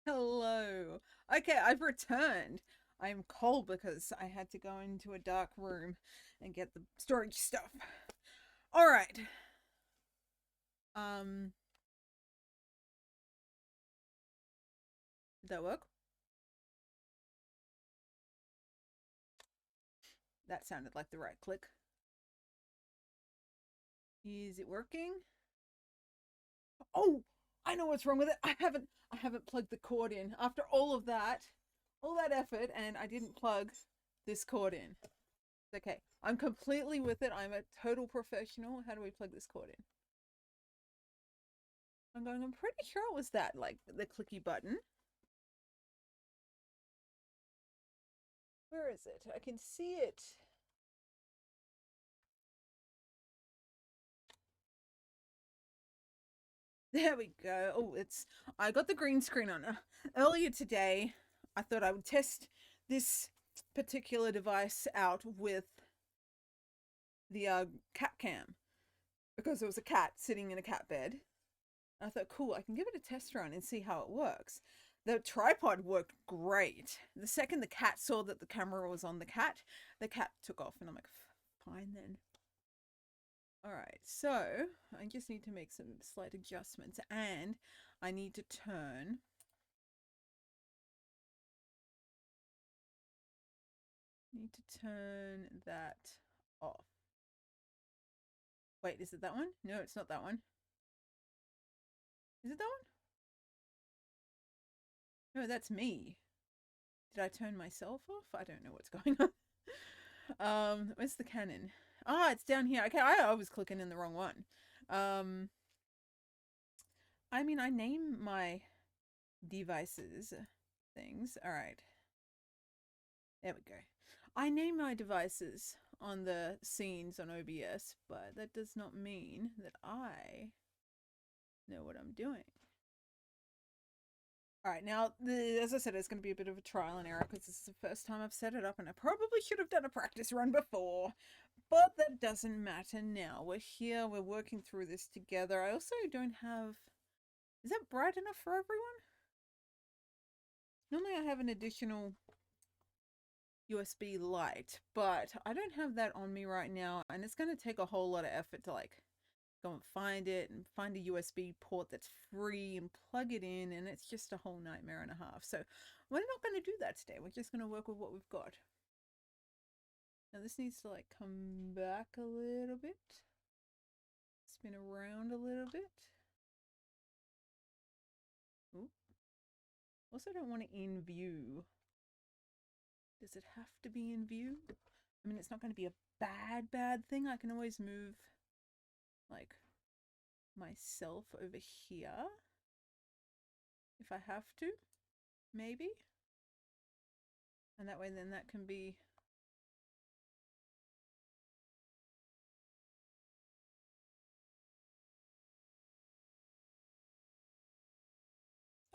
Hello. Okay, I've returned. I'm cold because I had to go into a dark room and get the storage stuff. All right. Um, did that work? That sounded like the right click. Is it working? Oh, I know what's wrong with it. I haven't plugged the cord in after all that effort, and I didn't plug this cord in. Okay, I'm completely with it. I'm a total professional. How do we plug this cord in? I'm pretty sure it was that, like the clicky button. Where is it? I can see it. There we go. Oh, I got the green screen on. Earlier today, I thought I would test this particular device out with the cat cam because there was a cat sitting in a cat bed. I thought, cool, I can give it a test run and see how it works. The tripod worked great. The second the cat saw that the camera was on the cat took off, and I'm like, fine then. All right, so I just need to make some slight adjustments, and I need to turn that off. Wait, is it that one? No, it's not that one. Is it that one? No, that's me. Did I turn myself off? I don't know what's going on. Where's the Canon? Ah, it's down here. Okay, I was clicking in the wrong one. Um, I mean, I name my devices things. All right, there we go. I name my devices on the scenes on OBS, but that does not mean that I know what I'm doing. All right, now, as I said, it's going to be a bit of a trial and error because this is the first time I've set it up, and I probably should have done a practice run before, but that doesn't matter now. We're here, we're working through this together. I also don't have. Is that bright enough for everyone? Normally I have an additional USB light, but I don't have that on me right now, and it's going to take a whole lot of effort to like go and find it and find a USB port that's free and plug it in, and it's just a whole nightmare and a half. So we're not going to do that today. We're just going to work with what we've got. Now this needs to like come back a little bit, spin around a little bit. Ooh. Also don't want it in view. Does it have to be in view? I mean, it's not going to be a bad thing. I can always move like myself over here if I have to, maybe. And that way then that can be.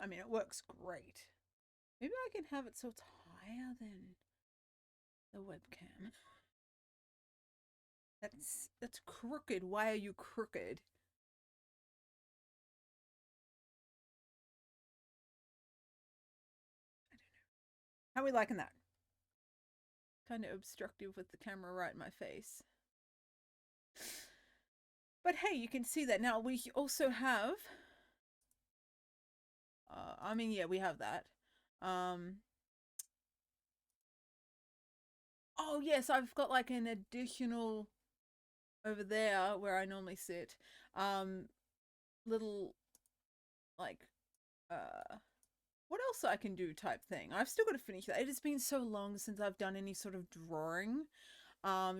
I mean, it works great. Maybe I can have it so it's higher than the webcam. That's crooked. Why are you crooked? How are we liking that? Kind of obstructive with the camera right in my face. But hey, you can see that now. We also have. I mean, yeah, we have that. Oh yes, I've got like an additional over there where I normally sit. Um, little like what else I can do type thing. I've still got to finish that. It has been so long since I've done any sort of drawing.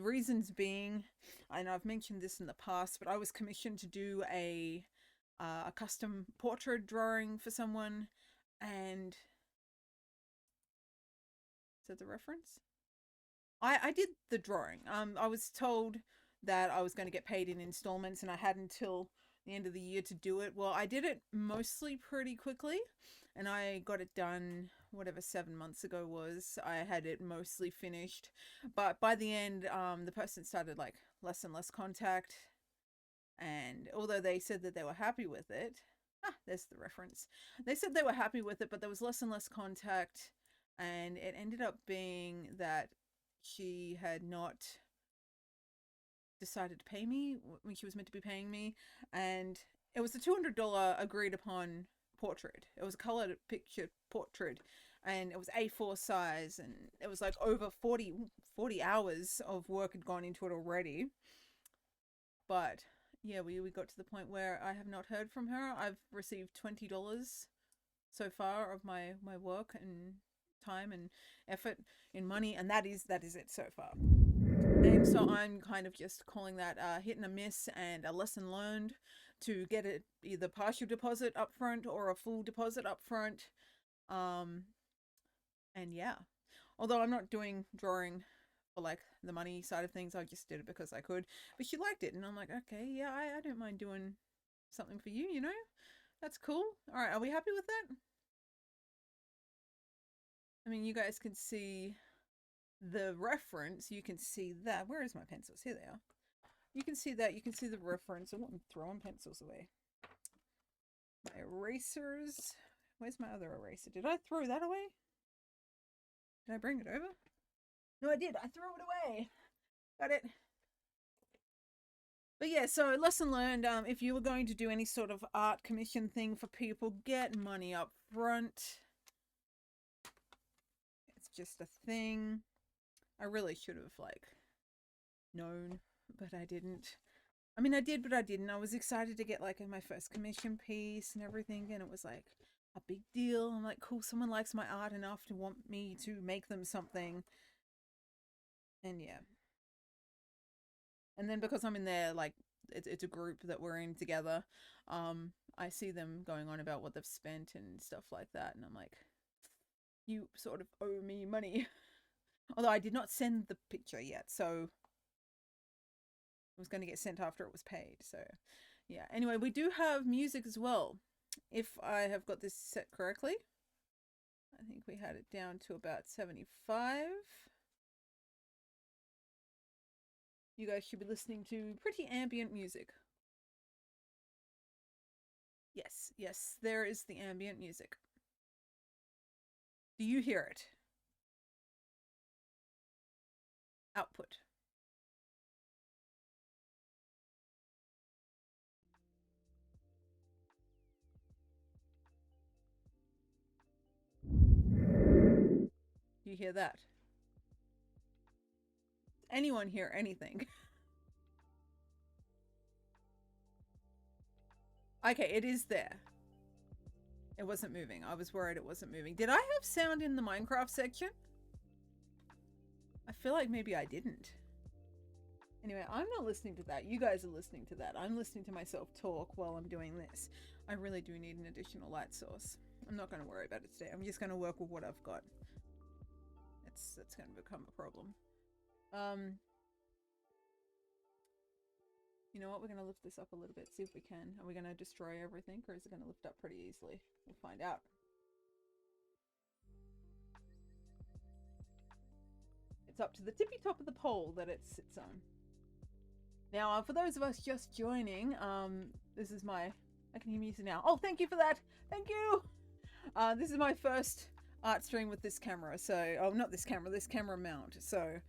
Reasons being, I know I've mentioned this in the past, but I was commissioned to do a custom portrait drawing for someone, and is that the reference? I did the drawing. I was told that I was going to get paid in installments, and I had until the end of the year to do it. Well, I did it mostly pretty quickly, and I got it done whatever 7 months ago was. I had it mostly finished, but by the end, the person started like less and less contact, and although they said that they were happy with it, There's the reference. They said they were happy with it, but there was less and less contact, and it ended up being that she had not decided to pay me when she was meant to be paying me, and it was a $200 agreed upon portrait. It was a colored picture portrait, and it was A4 size, and it was like over 40 hours of work had gone into it already. But yeah, we got to the point where I have not heard from her. I've received $20 so far of my work and time and effort in money, and that is it so far. And so I'm kind of just calling that hit and a miss and a lesson learned to get it either partial deposit up front or a full deposit up front. And yeah, although I'm not doing drawing for like the money side of things, I just did it because I could. But she liked it, and I'm like, okay, yeah, I don't mind doing something for you, you know? That's cool. All right, are we happy with that? I mean, you guys can see the reference. You can see that. Where is my pencils? Here they are. You can see that. You can see the reference. I'm throwing pencils away. My erasers. Where's my other eraser? Did I throw that away? Did I bring it over? No, I did. I threw it away. Got it. But yeah, so lesson learned, if you were going to do any sort of art commission thing for people, get money up front. It's just a thing. I really should have, like, known, but I didn't. I mean, I did, but I didn't. I was excited to get, like, my first commission piece and everything, and it was, like, a big deal. I'm like, cool, someone likes my art enough to want me to make them something. And yeah. And then because I'm in there, like, it's a group that we're in together, I see them going on about what they've spent and stuff like that, and I'm like, you sort of owe me money. Although I did not send the picture yet, so it was going to get sent after it was paid. So yeah, anyway, we do have music as well, if I have got this set correctly. I think we had it down to about 75. You guys should be listening to pretty ambient music. Yes, yes, there is the ambient music. Do you hear it? Output. You hear that? Does anyone hear anything? Okay, it is there. It wasn't moving. I was worried it wasn't moving. Did I have sound in the Minecraft section? I feel like maybe I didn't. Anyway, I'm not listening to that. You guys are listening to that. I'm listening to myself talk while I'm doing this. I really do need an additional light source. I'm not going to worry about it today. I'm just going to work with what I've got. That's going to become a problem. You know what? We're going to lift this up a little bit, see if we can. Are we going to destroy everything, or is it going to lift up pretty easily? We'll find out. It's up to the tippy top of the pole that it sits on. Now, for those of us just joining, this is my... I can hear music now. Oh, thank you for that. Thank you. This is my first art stream with this camera. So, oh, not this camera mount. So,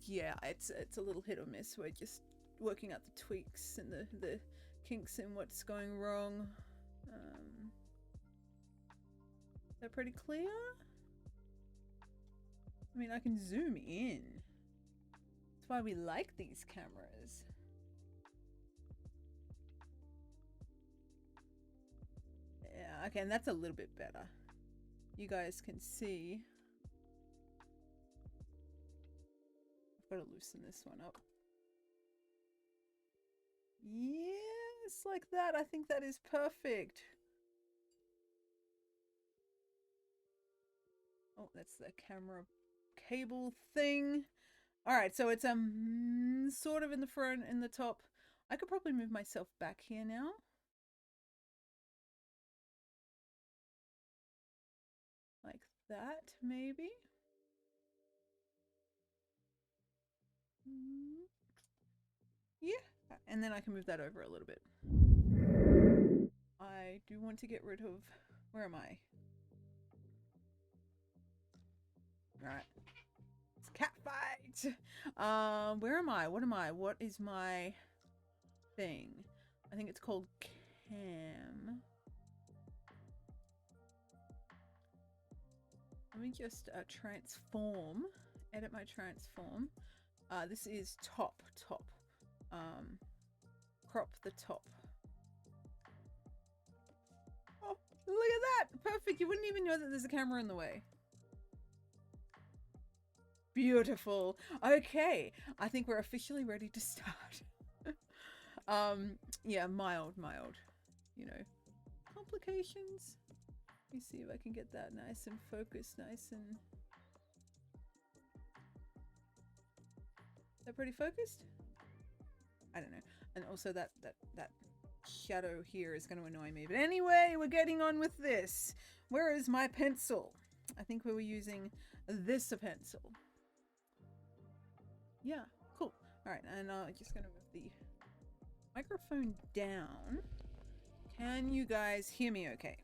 yeah, it's a little hit or miss. We're just working out the tweaks and the kinks and what's going wrong. Is that pretty clear? I mean, I can zoom in. That's why we like these cameras. Yeah, okay, and that's a little bit better. You guys can see. I've got to loosen this one up. Yes, like that. I think that is perfect. Oh, that's the camera cable thing. All right, so it's sort of in the front, in the top. I could probably move myself back here now. Like that, maybe. Yeah, and then I can move that over a little bit. I do want to get rid of... Where am I? Right. It's cat fight! Where am I? What am I? What is my thing? I think it's called cam. Let me just transform. Edit my transform. This is top. Crop the top. Oh, look at that! Perfect. You wouldn't even know that there's a camera in the way. Beautiful. Okay, I think we're officially ready to start. Yeah, mild, you know, complications. Let me see if I can get that nice and focused, nice and... Is that pretty focused? I don't know. And also that shadow here is going to annoy me. But anyway, we're getting on with this. Where is my pencil? I think we were using this pencil. Yeah, cool. All right, and just going to move the microphone down. Can you guys hear me okay?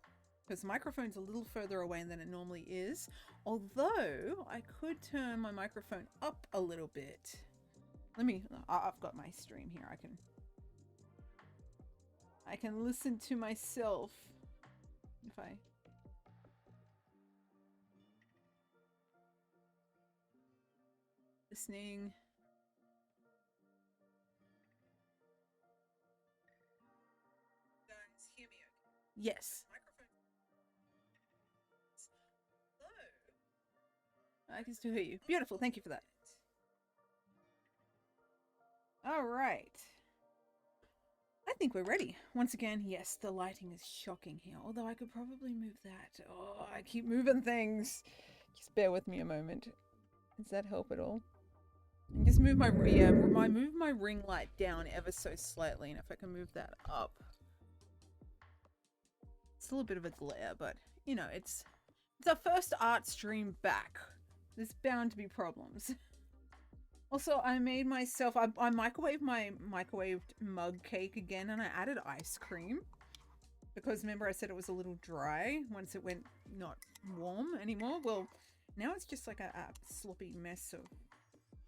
Because the microphone's a little further away than it normally is. Although, I could turn my microphone up a little bit. Let me... I've got my stream here. I can listen to myself. If I... Listening... Yes. I can still hear you. Beautiful. Thank you for that. All right. I think we're ready. Once again, yes, the lighting is shocking here. Although I could probably move that. Oh, I keep moving things. Just bear with me a moment. Does that help at all? And just move my move my ring light down ever so slightly, and if I can move that up. Still a bit of a glare, but you know, it's our first art stream back. There's bound to be problems. Also, I made myself, I microwaved my microwaved mug cake again, and I added ice cream. Because remember I said it was a little dry once it went not warm anymore? Well, now it's just like a sloppy mess of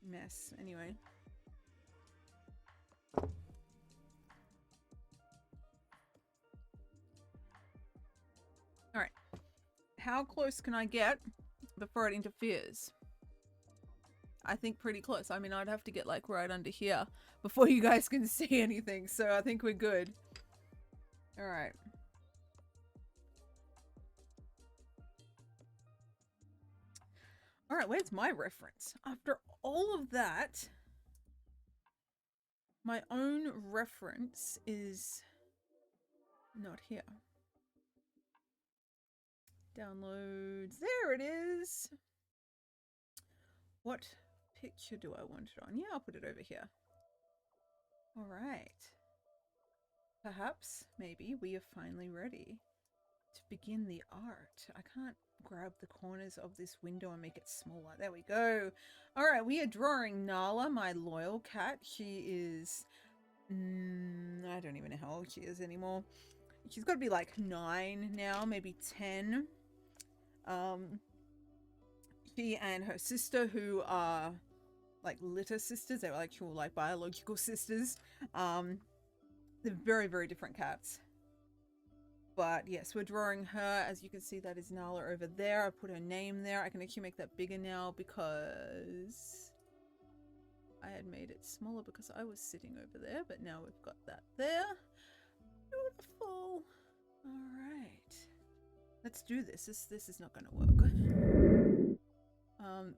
mess. Anyway. Alright. How close can I get before it interferes? I think pretty close. I mean, I'd have to get like right under here before you guys can see anything. So I think we're good. All right. All right, where's my reference? After all of that, my own reference is not here. Downloads. There it is. What picture do I want it on? Yeah, I'll put it over here. All right. Perhaps, maybe, we are finally ready to begin the art. I can't grab the corners of this window and make it smaller. There we go. All right, we are drawing Nala, my loyal cat. She is... I don't even know how old she is anymore. She's got to be like 9 now, maybe 10. She and her sister, who are like litter sisters, they were actual like biological sisters. They're very, very different cats. But yes, we're drawing her. As you can see, that is Nala over there. I put her name there. I can actually make that bigger now because I had made it smaller because I was sitting over there. But now we've got that there. Beautiful. All right. Let's do this. This is not going to work.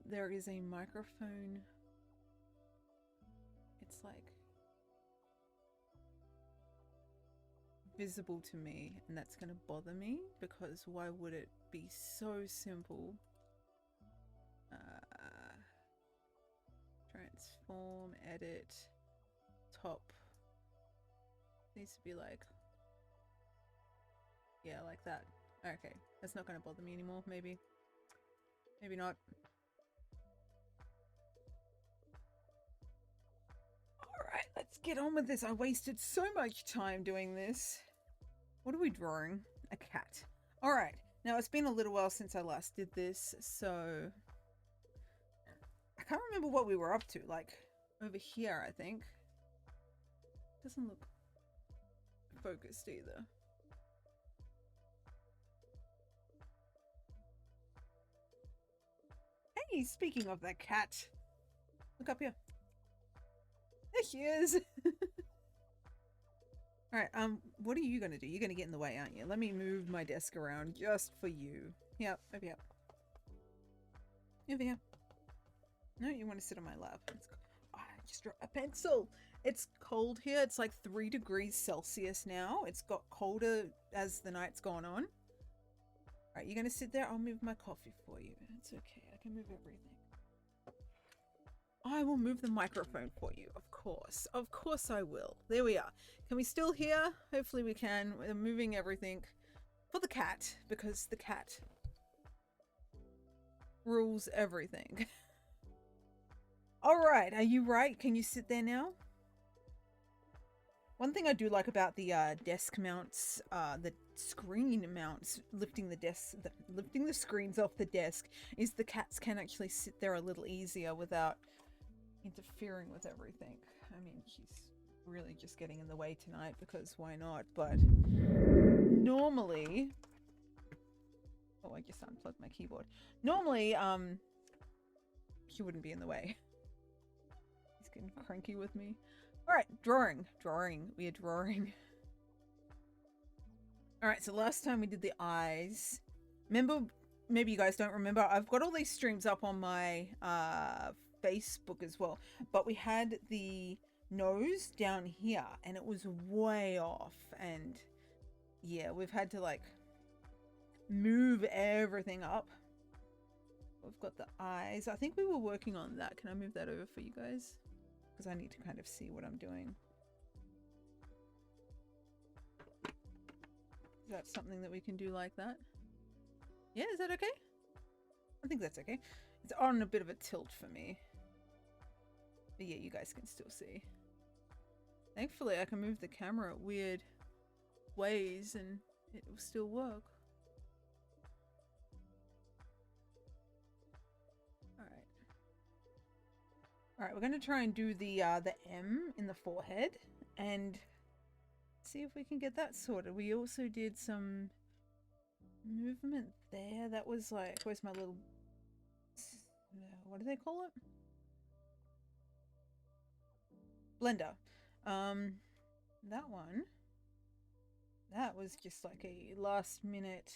There is a microphone. It's like visible to me, and that's going to bother me because why would it be so simple? Transform, edit, top. Needs to be like, yeah, like that. Okay, that's not going to bother me anymore. Maybe not. Alright, let's get on with this. I wasted so much time doing this. What are we drawing? A cat. All right. Now, it's been a little while since I last did this, so I can't remember what we were up to. Like, over here, I think. Doesn't look focused either. Hey, speaking of that cat, look up here. There she is. All right, what are you gonna do? You're gonna get in the way, aren't you? Let me move my desk around just for you. Yep, over here. Over here. No, you want to sit on my lap. I just dropped a pencil. It's cold here. It's like 3 degrees Celsius now. It's got colder as the night's gone on. All right, you're gonna sit there. I'll move my coffee for you. It's okay. I can move everything. I will move the microphone for you, of course. Of course I will. There we are. Can we still hear? Hopefully we can. We're moving everything for the cat, because the cat rules everything. All right, are you right? Can you sit there now? One thing I do like about the desk mounts, the screen mounts, lifting the screens off the desk, is the cats can actually sit there a little easier without interfering with everything. I mean, she's really just getting in the way tonight because why not? But normally, oh, I just unplugged my keyboard. Normally, she wouldn't be in the way. He's getting cranky with me. All right, drawing. We are drawing. All right, so last time we did the eyes. Remember, maybe you guys don't remember, I've got all these streams up on my Facebook as well, but we had the nose down here and it was way off, and yeah, we've had to like move everything up. We've got the eyes. I think we were working on that. Can I move that over for you guys? Because I need to kind of see what I'm doing. Is that something that we can do like that? Yeah, is that okay? I think that's okay. It's on a bit of a tilt for me. But yeah, you guys can still see. Thankfully, I can move the camera at weird ways and it will still work. Alright. Alright, we're going to try and do the M in the forehead and see if we can get that sorted. We also did some movement there. That was like, where's my little, what do they call it? Blender. That one, that was just like a last minute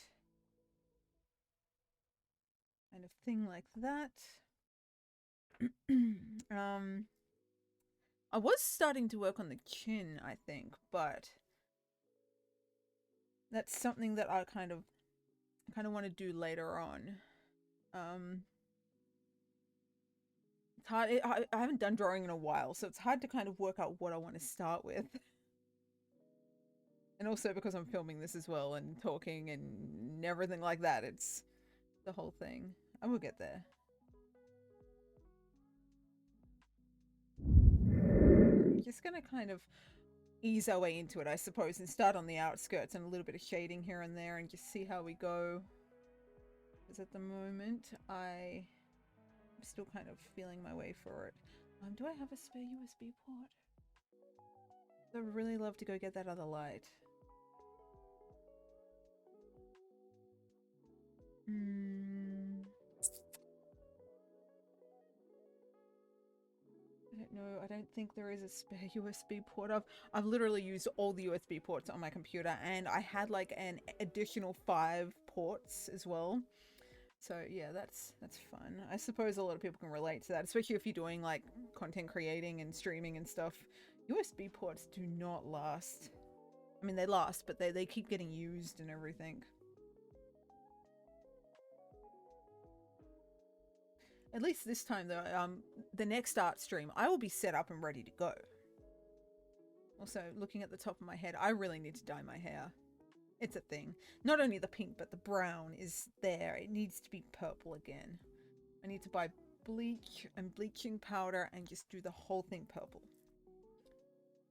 kind of thing like that. I was starting to work on the chin, I think, but that's something that I kind of want to do later on. It's hard. I haven't done drawing in a while, so it's hard to kind of work out what I want to start with. And also because I'm filming this as well and talking and everything like that, it's the whole thing. I will get there. Just gonna kind of ease our way into it, I suppose, and start on the outskirts and a little bit of shading here and there and just see how we go. Because at the moment, I'm still kind of feeling my way for it. Do I have a spare USB port? I would really love to go get that other light. I don't know. I don't think there is a spare USB port. I've literally used all the USB ports on my computer, and I had like an additional 5 ports as well. So yeah, that's fun. I suppose a lot of people can relate to that, especially if you're doing like content creating and streaming and stuff. USB ports do not last. I mean, they last, but they keep getting used and everything. At least this time though, the next art stream, I will be set up and ready to go. Also, looking at the top of my head, I really need to dye my hair. It's a thing. Not only the pink, but the brown is there. It needs to be purple again. I need to buy bleach and bleaching powder and just do the whole thing purple.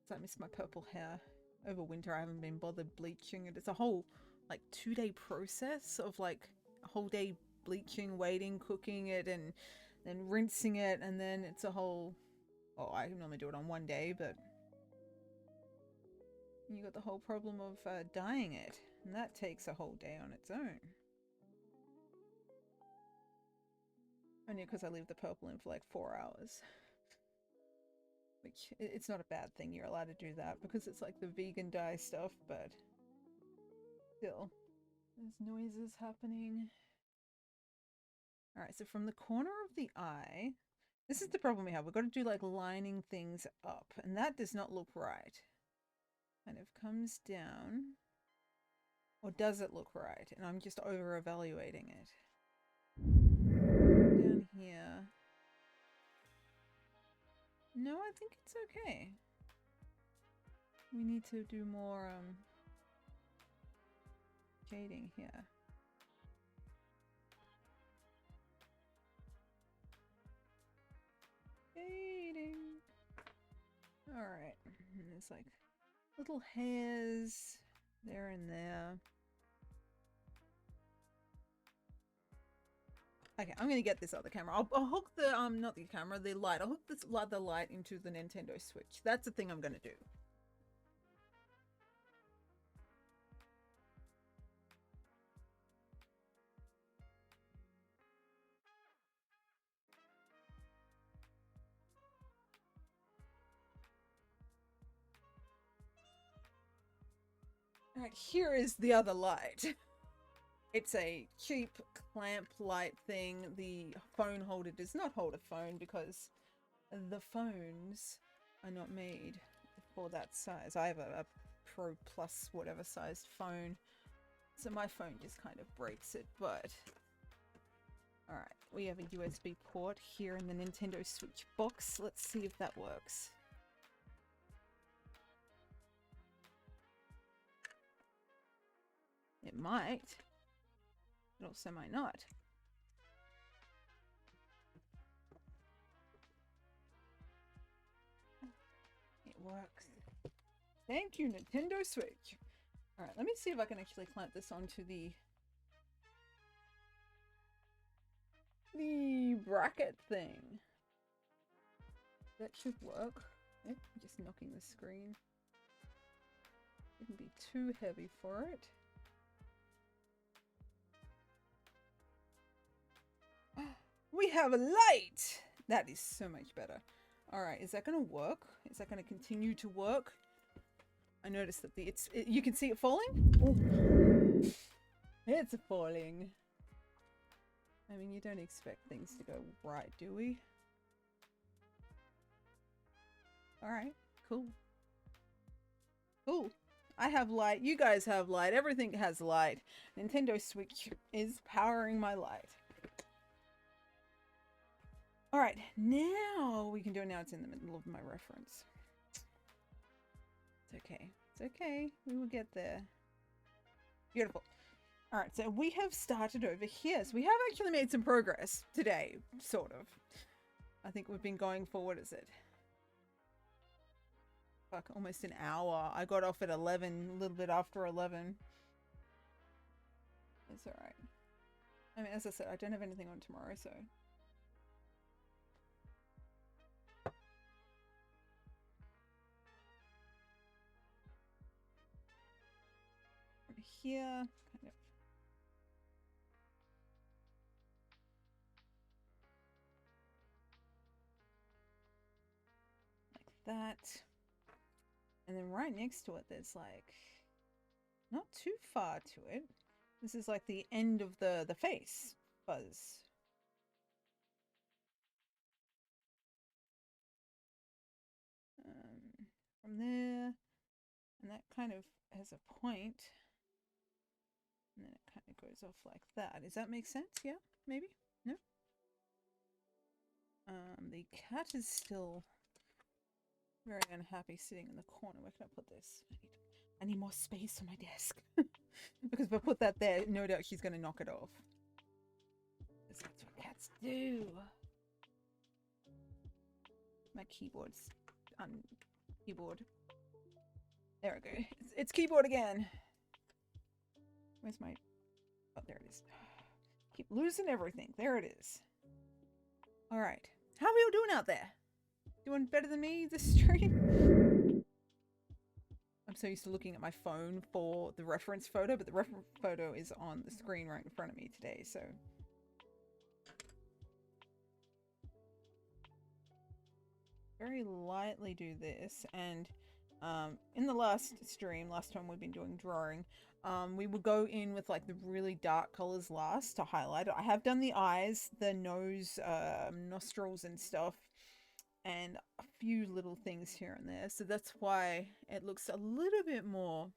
So I miss my purple hair. over winter I haven't been bothered bleaching it. It's a whole like 2-day process of like a whole day bleaching, waiting, cooking it, and then rinsing it, and then it's a whole, well, I normally do it on 1 day, but you got the whole problem of dyeing it, and that takes a whole day on its own. Only because I leave the purple in for like 4 hours. Which, it's not a bad thing, you're allowed to do that because it's like the vegan dye stuff, but still. There's noises happening. Alright, so from the corner of the eye, this is the problem we have. We've got to do like lining things up, and that does not look right. Kind of comes down. Or does it look right? And I'm just over evaluating it. Down here. No, I think it's okay. We need to do more shading here. Shading. Alright. There's like little hairs there and there. Okay, I'm gonna get this other camera. I'll hook the not the camera, the light. I'll hook this other light into the Nintendo Switch. That's the thing I'm gonna do. Alright, here is the other light. It's a cheap clamp light thing. The phone holder does not hold a phone because the phones are not made for that size. I have a Pro Plus whatever sized phone, so my phone just kind of breaks it, but alright, we have a USB port here in the Nintendo Switch box. Let's see if that works. It might. It also might not. It works. Thank you, Nintendo Switch. Alright, let me see if I can actually clamp this onto the bracket thing. That should work. Yep, just knocking the screen. Shouldn't be too heavy for it. We have a light! That is so much better. Alright, is that going to work? Is that going to continue to work? I noticed that you can see it falling? Ooh. It's falling. I mean, you don't expect things to go right, do we? Alright, cool. Cool. I have light, you guys have light, everything has light. Nintendo Switch is powering my light. Alright, now we can do it. Now it's in the middle of my reference. It's okay. It's okay. We will get there. Beautiful. Alright, so we have started over here. So we have actually made some progress today, sort of. I think we've been going for, what is it? Fuck, almost an hour. I got off at 11, a little bit after 11. It's alright. I mean, as I said, I don't have anything on tomorrow, so... Here, kind of like that, and then right next to it there's like not too far to it. This is like the end of the face fuzz. From there, and that kind of has a point. And then it kind of goes off like that. Does that make sense? Yeah? Maybe? No? The cat is still very unhappy sitting in the corner. Where can I put this? I need more space on my desk. Because if I put that there, no doubt she's going to knock it off. Because that's what cats do. My keyboard's keyboard. There we go. It's keyboard again. Where's my... Oh, there it is. Keep losing everything. There it is. All right. How are you doing out there? Doing better than me this stream? I'm so used to looking at my phone for the reference photo, but the reference photo is on the screen right in front of me today, so... Very lightly do this, and in the last stream, last time we've been doing drawing, we would go in with like the really dark colors last to highlight it. I have done the eyes, the nose, nostrils and stuff, and a few little things here and there, so that's why it looks a little bit more,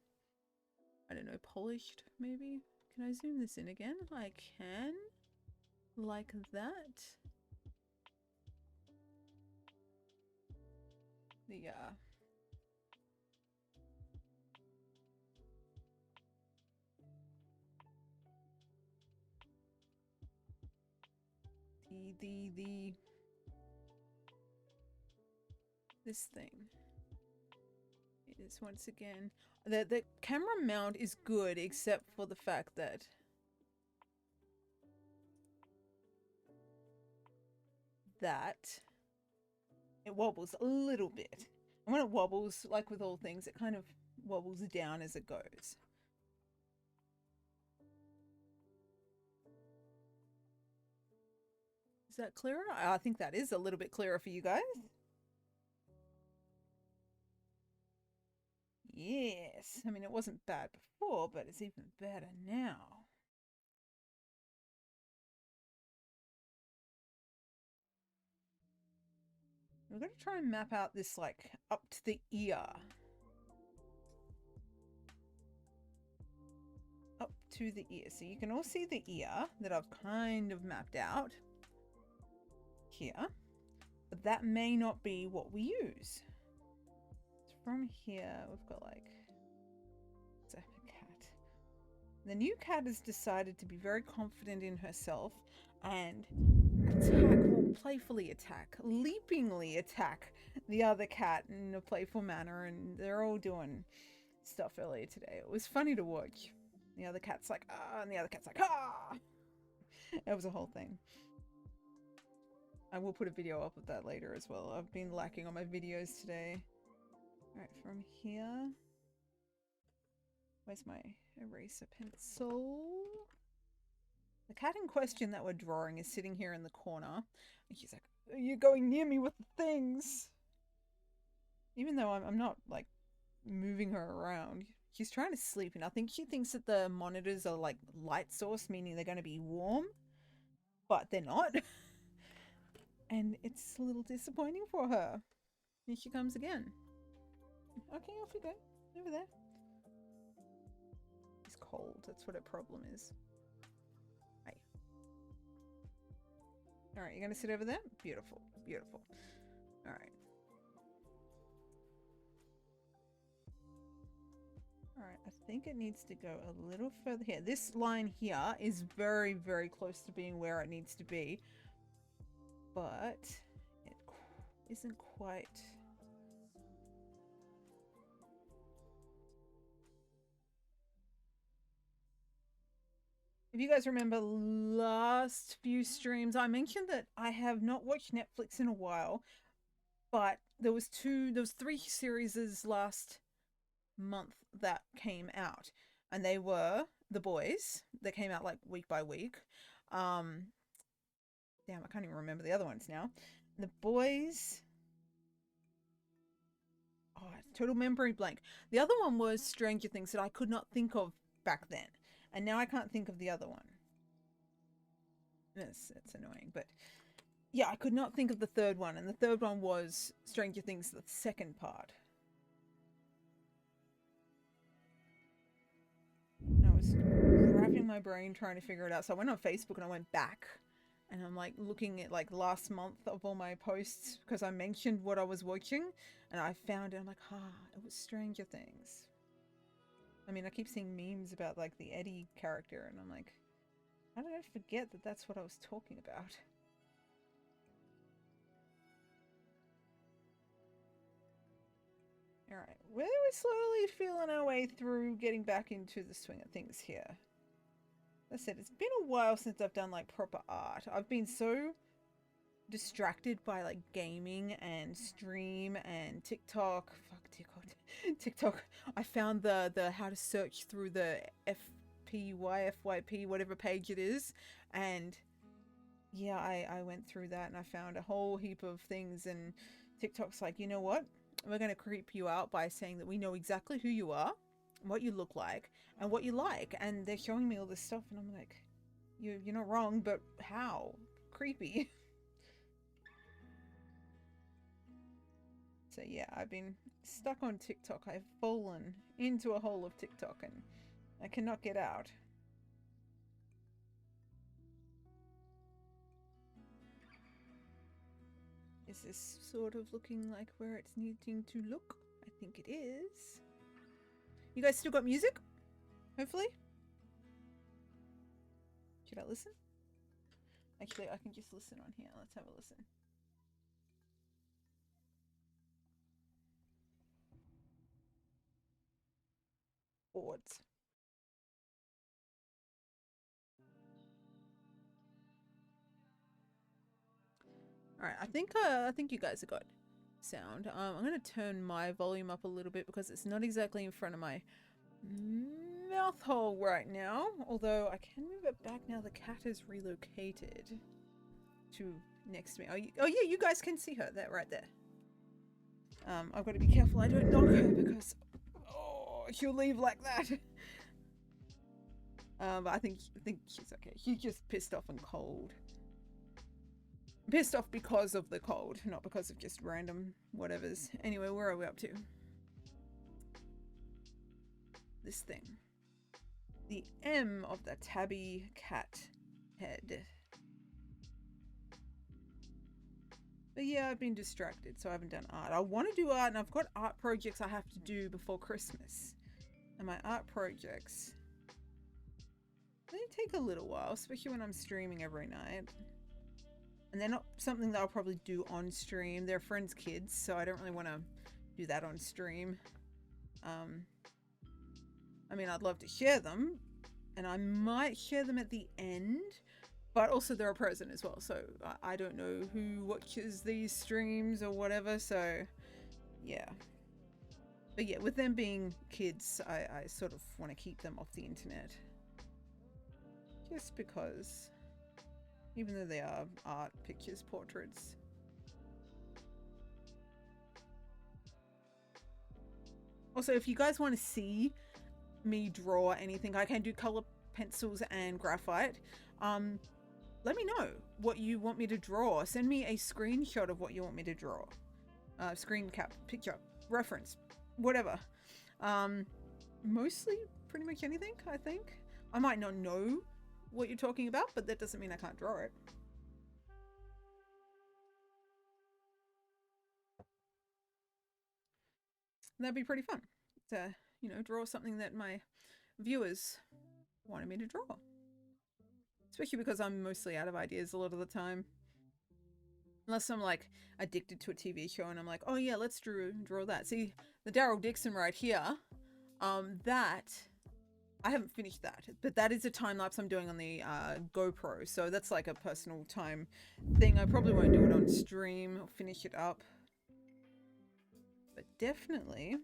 I don't know, polished maybe. Can I zoom this in again? I can, like that. This thing is once again, the camera mount is good except for the fact that it wobbles a little bit. And when it wobbles, like with all things, it kind of wobbles down as it goes. Is that clearer? I think that is a little bit clearer for you guys. Yes. I mean, it wasn't bad before, but it's even better now. We're going to try and map out this, like, up to the ear. Up to the ear. So you can all see the ear that I've kind of mapped out here. But that may not be what we use. So from here, we've got, like, it's a cat. The new cat has decided to be very confident in herself and playfully attack, leapingly attack the other cat in a playful manner, and they're all doing stuff earlier today. It was funny to watch. The other cat's like, ah, and the other cat's like, ah! It was a whole thing. I will put a video up of that later as well. I've been lacking on my videos today. Alright, from here... Where's my eraser pencil? The cat in question that we're drawing is sitting here in the corner. And she's like, are you going near me with the things? Even though I'm not, like, moving her around. She's trying to sleep, and I think she thinks that the monitors are, like, light source, meaning they're going to be warm. But they're not. And it's a little disappointing for her. Here she comes again. Okay, off you go. Over there. She's cold. That's what her problem is. Hey. Alright, you're going to sit over there? Beautiful. Beautiful. Alright. Alright, I think it needs to go a little further here. This line here is very, very close to being where it needs to be. But it isn't quite... If you guys remember last few streams, I mentioned that I have not watched Netflix in a while, but there was 3 series last month that came out, and they were The Boys, that came out like week by week. Damn, I can't even remember the other ones now. The Boys... Oh, total memory blank. The other one was Stranger Things that I could not think of back then. And now I can't think of the other one. It's annoying, but yeah, I could not think of the third one. And the third one was Stranger Things, the second part. And I was wrapping my brain trying to figure it out. So I went on Facebook and I went back. And I'm like looking at like last month of all my posts because I mentioned what I was watching. And I found it. I'm like, it was Stranger Things. I mean, I keep seeing memes about, like, the Eddie character, and I'm like, how did I forget that that's what I was talking about? Alright, we're slowly feeling our way through getting back into the swing of things here. As I said, it's been a while since I've done like proper art. I've been so distracted by like gaming and stream and TikTok. Fuck TikTok. TikTok. I found the how to search through the FYP, whatever page it is, and yeah, I went through that and I found a whole heap of things, and TikTok's like, you know what? We're going to creep you out by saying that we know exactly who you are, what you look like, and what you like. And they're showing me all this stuff, and I'm like, you're not wrong, but how? Creepy. So yeah, I've been stuck on TikTok. I've fallen into a hole of TikTok, and I cannot get out. Is this sort of looking like where it's needing to look? I think it is. You guys still got music? Hopefully? Should I listen? Actually, I can just listen on here. Let's have a listen. Boards. Alright, I think you guys have got sound. I'm gonna turn my volume up a little bit because it's not exactly in front of my mouth hole right now. Although I can move it back now the cat is relocated to next to me. Oh yeah, you guys can see her there, right there. I've got to be careful I don't knock her because she'll leave like that. But I think she's okay. She's just pissed off and cold. Pissed off because of the cold, not because of just random whatevers. Anyway, where are we up to? This thing. The M of the tabby cat head. But yeah, I've been distracted, so I haven't done art. I want to do art, and I've got art projects I have to do before Christmas. And my art projects, they take a little while, especially when I'm streaming every night. And they're not something that I'll probably do on stream. They're friends' kids, so I don't really want to do that on stream. I mean, I'd love to share them, and I might share them at the end, but also they're a present as well, so I don't know who watches these streams or whatever, so yeah. But yeah, with them being kids, I sort of want to keep them off the internet. Just because, even though they are art, pictures, portraits. Also, if you guys want to see me draw anything, I can do color pencils and graphite. Let me know what you want me to draw. Send me a screenshot of what you want me to draw. Screen cap, picture, reference, whatever. Mostly pretty much anything, I think. I might not know what you're talking about, but that doesn't mean I can't draw it. That'd be pretty fun to, you know, draw something that my viewers wanted me to draw. Especially because I'm mostly out of ideas a lot of the time. Unless I'm like addicted to a TV show and I'm like, oh yeah, let's draw that. See, the Daryl Dixon right here, that, I haven't finished that, but that is a time lapse I'm doing on the GoPro. So that's like a personal time thing. I probably won't do it on stream or finish it up. But definitely,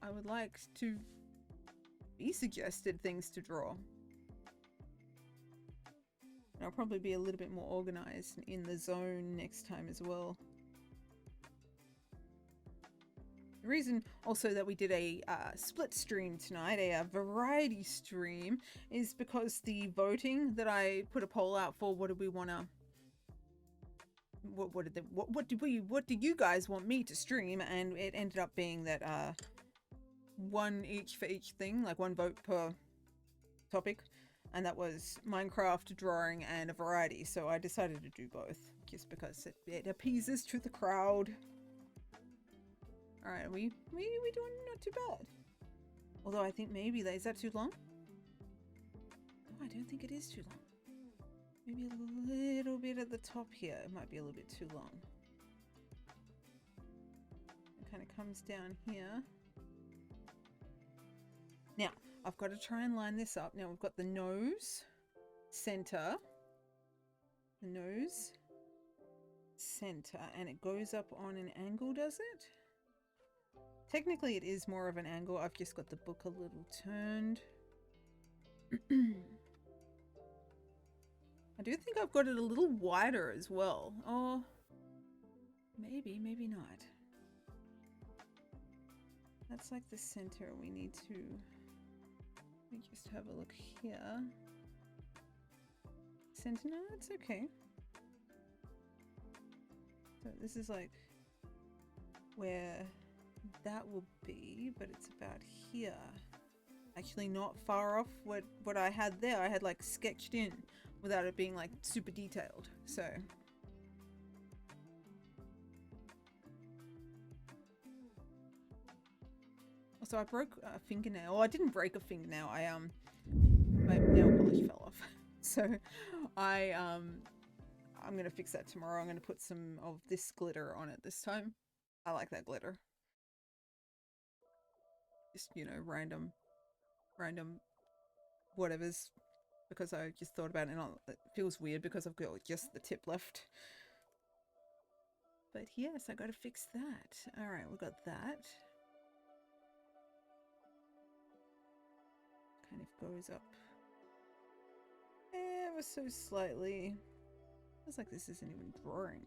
I would like to be suggested things to draw. And I'll probably be a little bit more organized in the zone next time as well. The reason also that we did a split stream tonight, a variety stream, is because the voting that I put a poll out for, what did we want to, what did you guys want me to stream, and it ended up being that one each for each thing, like one vote per topic, and that was Minecraft, drawing, and a variety. So I decided to do both just because it appeases to the crowd. All right, we doing not too bad. Although I think maybe is that too long? No, I don't think it is too long. Maybe a little bit at the top here. It might be a little bit too long. kind of comes down here. Now, I've got to try and line this up. Now, we've got the nose, center, the nose, center, and it goes up on an angle, does it? Technically, it is more of an angle. I've just got the book a little turned. I do think I've got it a little wider as well. Oh, maybe, maybe not. That's like the center. We need to... Let me just have a look here. Center, no, it's okay. So this is like where that will be, but it's about here. Actually not far off what I had there. I had like sketched in without it being like super detailed. So also I broke a fingernail. Oh, I didn't break a fingernail. My nail polish fell off. So I'm gonna fix that tomorrow. I'm gonna put some of this glitter on it this time. I like that glitter. Just, you know, random whatevers, because I just thought about it and it feels weird because I've got just the tip left. But yes, I gotta fix that. Alright, we got that. Kind of goes up ever so slightly. Feels like this isn't even drawing.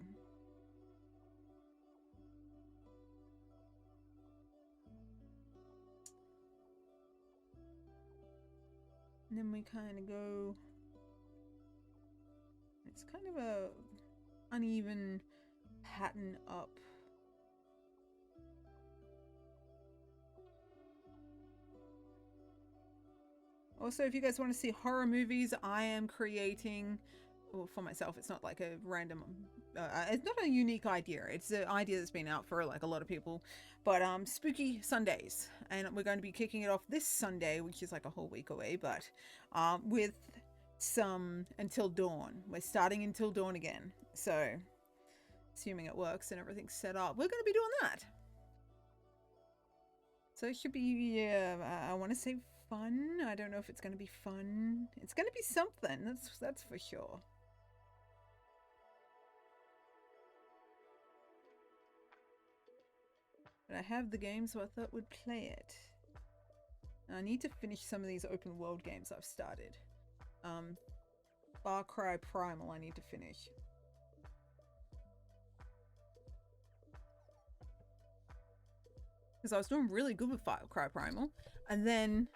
And then we kind of go... It's kind of a uneven pattern up. Also, if you guys want to see horror movies, I am creating... Well, for myself, it's not like a random... it's not a unique idea. It's an idea that's been out for like a lot of people. But Spooky Sundays. And we're going to be kicking it off this Sunday, which is like a whole week away. But with some Until Dawn. We're starting Until Dawn again. So, assuming it works and everything's set up, we're going to be doing that. So it should be, I want to say fun. I don't know if it's going to be fun. It's going to be something. That's for sure. But I have the game, so I thought we'd play it. And I need to finish some of these open world games I've started. Far Cry Primal I need to finish. Because I was doing really good with Far Cry Primal. And then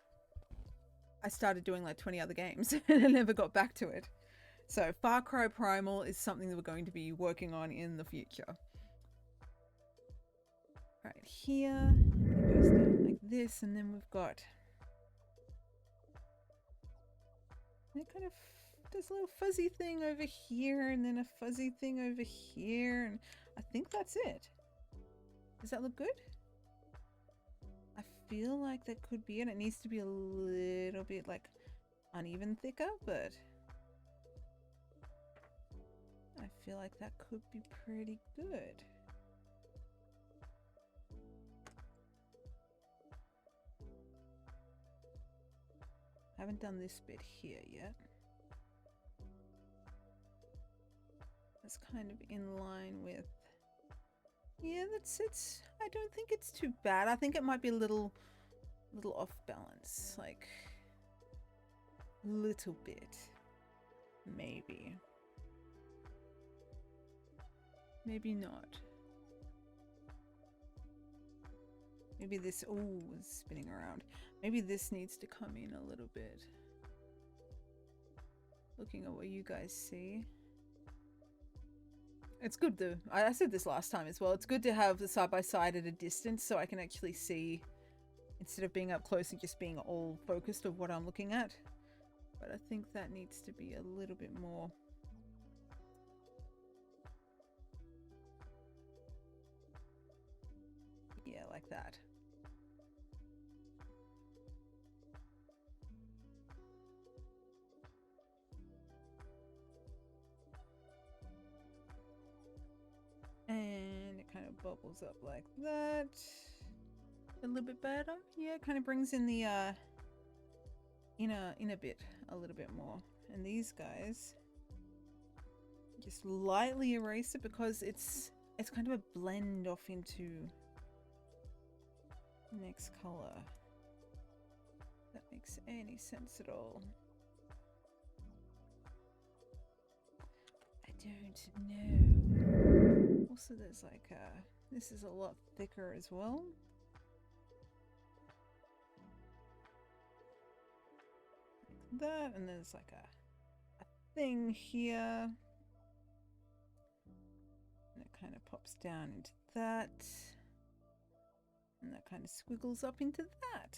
I started doing like 20 other games and I never got back to it. So Far Cry Primal is something that we're going to be working on in the future. Right here, it goes down like this, and then we've got... It kind of does a little fuzzy thing over here, and then a fuzzy thing over here, and I think that's it. Does that look good? I feel like that could be it. It needs to be a little bit like uneven thicker, but I feel like that could be pretty good. I haven't done this bit here yet. That's kind of in line with... Yeah, it's... I don't think it's too bad. I think it might be a little off balance. Like... little bit. Maybe. Maybe not. Maybe this... Ooh, it's spinning around. Maybe this needs to come in a little bit. Looking at what you guys see. It's good to... I said this last time as well. It's good to have the side-by-side at a distance so I can actually see, instead of being up close and just being all focused of what I'm looking at. But I think that needs to be a little bit more... Yeah, like that. And it kind of bubbles up like that. A little bit better. Yeah, kind of brings in the inner bit a little bit more. And these guys, just lightly erase it because it's kind of a blend off into next color. If that makes any sense at all. I don't know. Also, there's like this is a lot thicker as well. Like that, and there's like a thing here. And it kind of pops down into that. And that kind of squiggles up into that.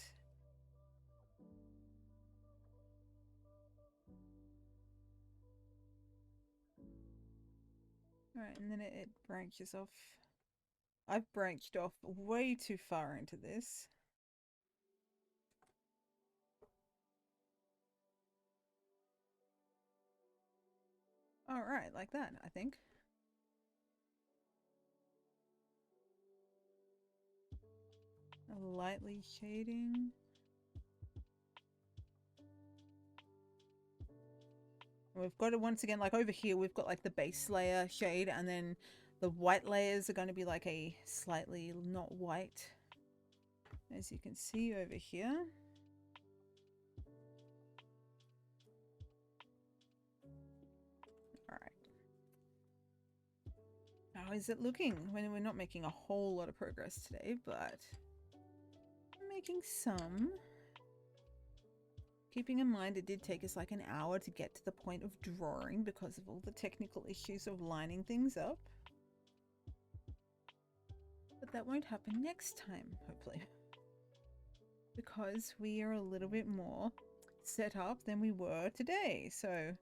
Alright, and then it branches off. I've branched off way too far into this. Alright, like that, I think. Lightly shading. We've got it once again, like over here, we've got like the base layer shade, and then the white layers are going to be like a slightly not white, as you can see over here. All right. How is it looking? When we're not making a whole lot of progress today, but I'm making some. Keeping in mind it did take us like an hour to get to the point of drawing because of all the technical issues of lining things up. But that won't happen next time, hopefully. Because we are a little bit more set up than we were today. So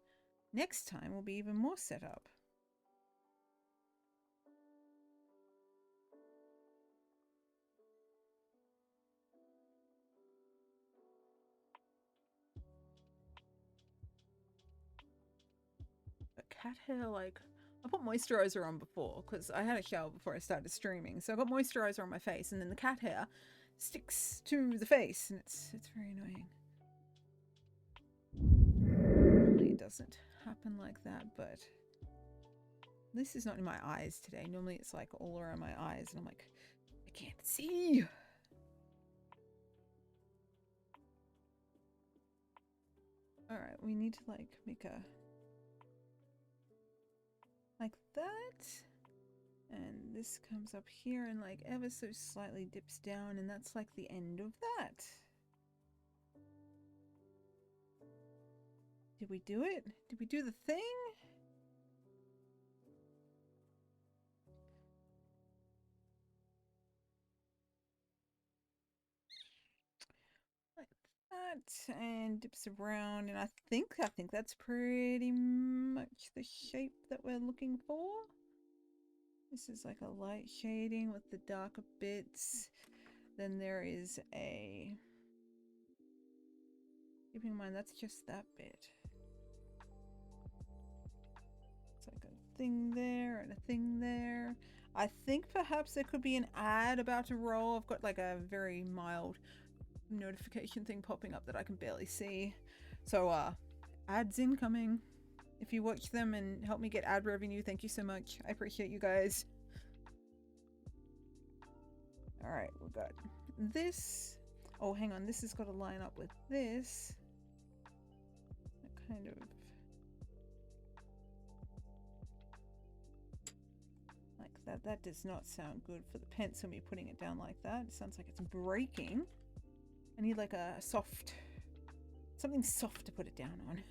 next time we'll be even more set up. But cat hair, like, I put moisturizer on before because I had a shower before I started streaming. So I got moisturizer on my face, and then the cat hair sticks to the face, and it's very annoying. Normally it doesn't happen like that, but this is not in my eyes today. Normally it's like all around my eyes, and I'm like, I can't see. All right, we need to like make a like that, and this comes up here and like ever so slightly dips down, and that's like the end of that. Did we do it? Did we do the thing? Like that, and dips around, and I think that's pretty much the shape that we're looking for. This is like a light shading with the darker bits. Then there is a, keeping in mind that's just that bit. It's like a thing there and a thing there. I think perhaps there could be an ad about to roll. I've got like a very mild notification thing popping up that I can barely see. So ads incoming. If you watch them and help me get ad revenue, thank you so much. I appreciate you guys. All right, we've got this. Oh, hang on. This has got to line up with this. That kind of like that. That does not sound good for the pencil, me putting it down like that. It sounds like it's breaking. I need like a soft, something soft to put it down on.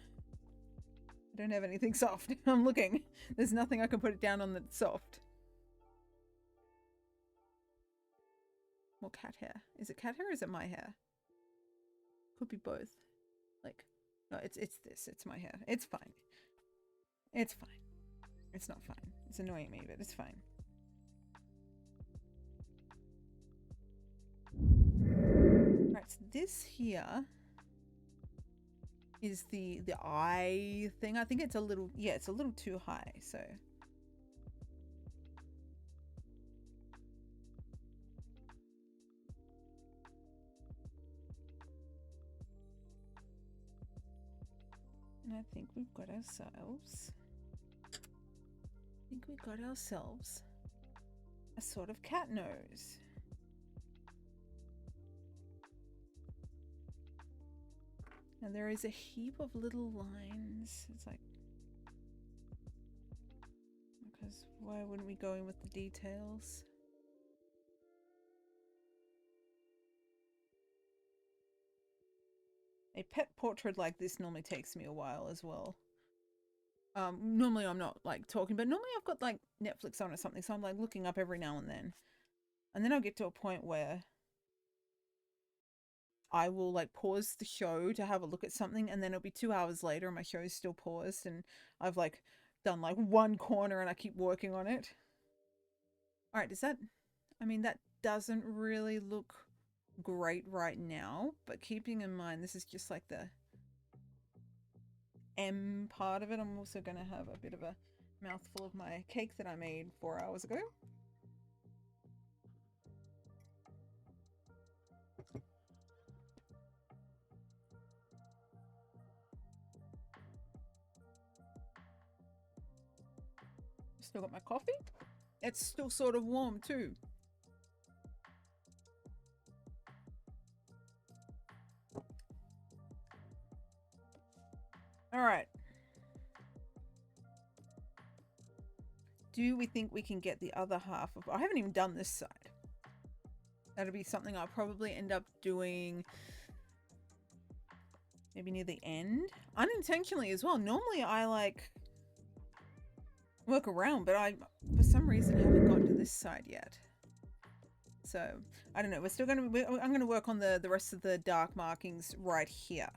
I don't have anything soft. I'm looking. There's nothing I can put it down on that's soft. More cat hair. Is it cat hair or is it my hair? Could be both. Like, no, it's this. It's my hair. It's fine. It's fine. It's not fine. It's annoying me, but it's fine. Right, so this here is the eye thing. I think it's a little, yeah, it's a little too high, so And I think we've got ourselves... a sort of cat nose. And there is a heap of little lines. It's like... because why wouldn't we go in with the details? A pet portrait like this normally takes me a while as well. Normally I'm not like talking, but normally I've got like Netflix on or something, so I'm like looking up every now and then. And then I'll get to a point where I will like pause the show to have a look at something, and then it'll be 2 hours later and my show is still paused and I've like done like one corner and I keep working on it. All right, does that, I mean, that doesn't really look great right now, but keeping in mind this is just like the M part of it. I'm also going to have a bit of a mouthful of my cake that I made 4 hours ago. Still got my coffee. It's still sort of warm too. All right. Do we think we can get the other half of... I haven't even done this side. That'll be something I'll probably end up doing maybe near the end. Unintentionally as well. Normally I like work around, but I, for some reason, haven't gotten to this side yet. So, I don't know. We're still going to... I'm going to work on the rest of the dark markings right here.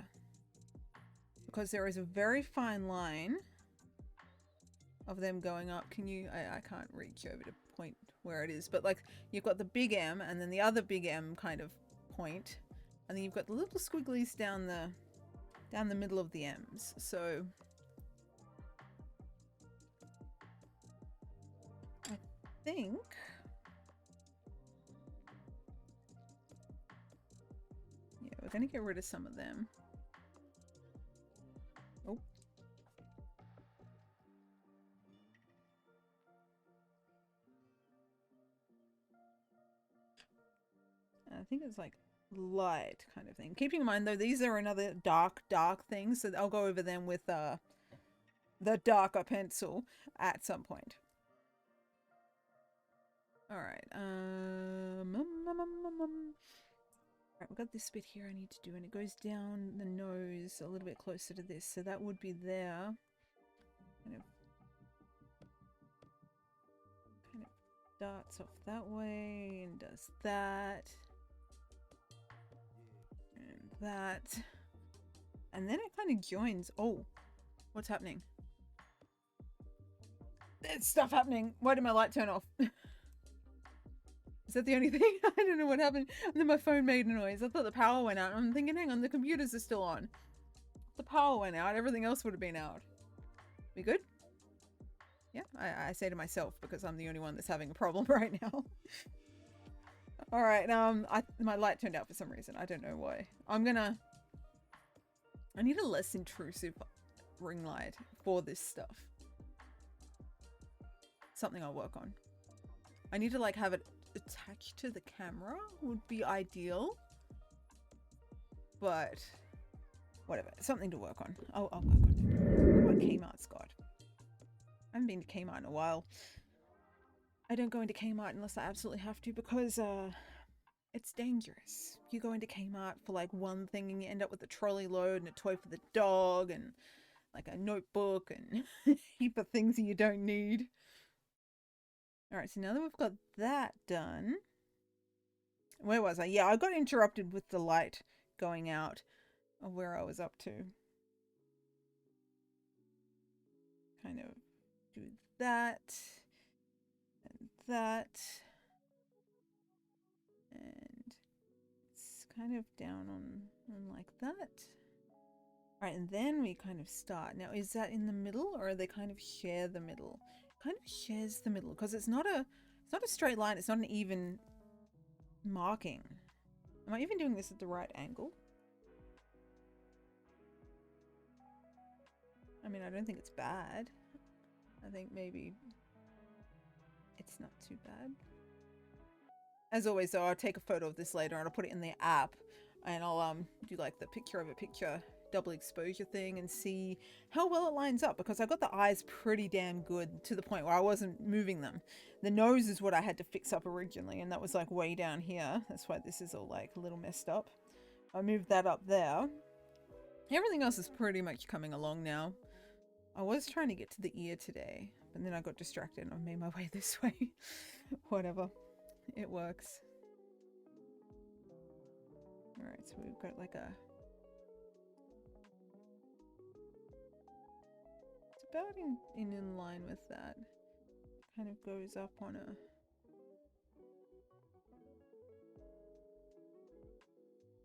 Because there is a very fine line of them going up. Can you... I can't reach over to point where it is. But, like, you've got the big M and then the other big M kind of point. And then you've got the little squigglies down the middle of the M's. So... I think... yeah, we're going to get rid of some of them. Oh. I think it's like light kind of thing. Keeping in mind though, these are another dark things, so I'll go over them with the darker pencil at some point. All right. Right, we've got this bit here I need to do, and it goes down the nose a little bit closer to this, so that would be there. Kind of darts off that way and does that. And that. And then it kind of joins. Oh, what's happening? There's stuff happening. Why did my light turn off? Is that the only thing? I don't know what happened. And then my phone made a noise. I thought the power went out. I'm thinking, hang on, the computers are still on. The power went out. Everything else would have been out. We good? Yeah, I say to myself because I'm the only one that's having a problem right now. All right, my light turned out for some reason. I don't know why. I need a less intrusive ring light for this stuff. Something I'll work on. I need to like have it attached to the camera would be ideal. But whatever, something to work on. I'll work on it. What Kmart's got? I haven't been to Kmart in a while. I don't go into Kmart unless I absolutely have to because it's dangerous. You go into Kmart for like one thing and you end up with a trolley load and a toy for the dog and like a notebook and a heap of things that you don't need. All right, so now that we've got that done, where was I? Yeah, I got interrupted with the light going out of where I was up to. Kind of do that and that. And it's kind of down on like that. All right, and then we kind of start. Now, is that in the middle or they kind of share the middle? Kind of shares the middle because it's not a straight line. It's not an even marking. Am I even doing this at the right angle? I mean, I don't think it's bad. I think maybe it's not too bad. As always, though, I'll take a photo of this later and I'll put it in the app, and I'll do like the picture of a picture double exposure thing and see how well it lines up, because I got the eyes pretty damn good to the point where I wasn't moving them. The nose is what I had to fix up originally, and that was like way down here. That's why this is all like a little messed up. I moved that up there. Everything else is pretty much coming along now. I was trying to get to the ear today, but then I got distracted and I made my way this way. Whatever. It works. Alright, so we've got like a... It's about in line with that. Kind of goes up on a...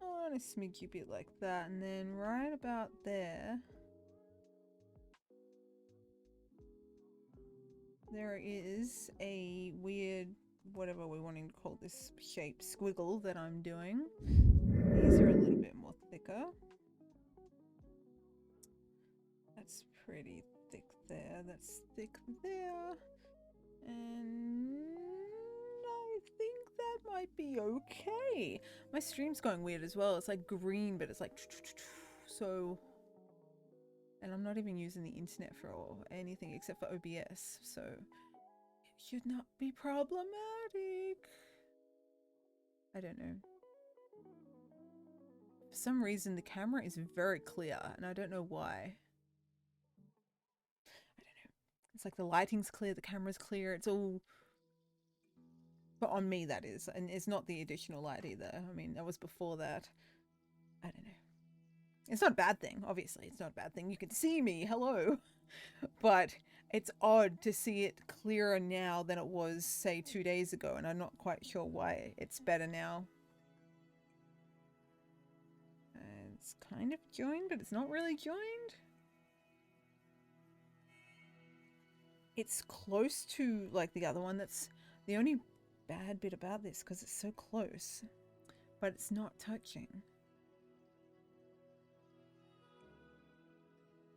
On a smidgy bit like that, and then right about there... There is a weird, whatever we're wanting to call this shape, squiggle that I'm doing. These are a little bit more thicker. That's pretty thick there. That's thick there. And I think that might be okay. My stream's going weird as well. It's like green, but it's like so... And I'm not even using the internet for anything except for OBS, so it should not be problematic. I don't know. For some reason, the camera is very clear, and I don't know why. I don't know. It's like the lighting's clear, the camera's clear, it's all... But on me, that is. And it's not the additional light either. I mean, that was before that. I don't know. It's not a bad thing, obviously. It's not a bad thing. You can see me, hello. But it's odd to see it clearer now than it was, say, 2 days ago, and I'm not quite sure why it's better now. It's kind of joined, but it's not really joined. It's close to, like, the other one. That's the only bad bit about this, because it's so close. But it's not touching.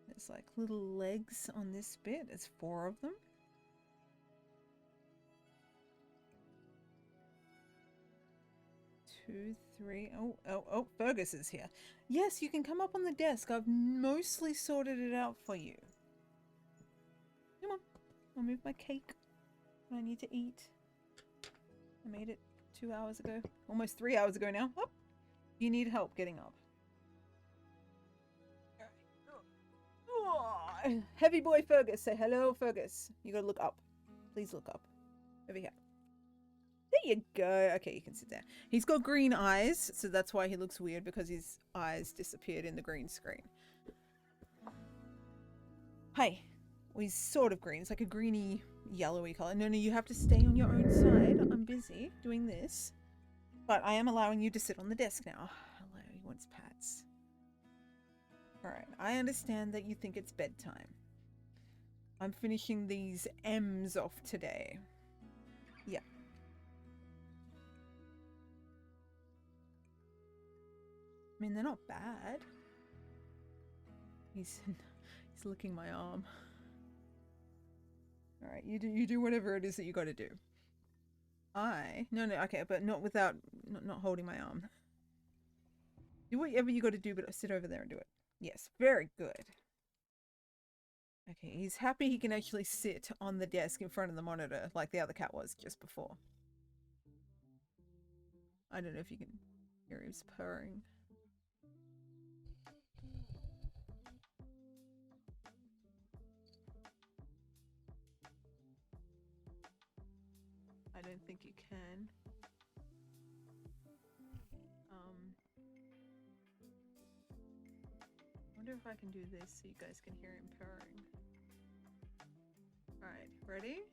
There's like little legs on this bit. There's 4 of them. Two, three. Oh, Fergus is here. Yes, you can come up on the desk. I've mostly sorted it out for you. Come on. I'll move my cake. I need to eat. I made it 2 hours ago. Almost 3 hours ago now. Up. You need help getting up. Heavy boy Fergus, say hello, Fergus. You gotta look up. Please look up. Over here. There you go. Okay, you can sit there. He's got green eyes, so that's why he looks weird, because his eyes disappeared in the green screen. Hey. Well, he's sort of green. It's like a greeny, yellowy color. No, you have to stay on your own side. I'm busy doing this. But I am allowing you to sit on the desk now. Hello, he wants pats. Alright, I understand that you think it's bedtime. I'm finishing these M's off today. Yeah. I mean, they're not bad. He's licking my arm. Alright, you do whatever it is that you gotta do. No, okay, but not without, not holding my arm. Do whatever you gotta do, but sit over there and do it. Yes, very good. Okay, he's happy he can actually sit on the desk in front of the monitor like the other cat was just before. I don't know if you can hear him purring. I don't think you can. I wonder if I can do this so you guys can hear him purring. Alright, ready?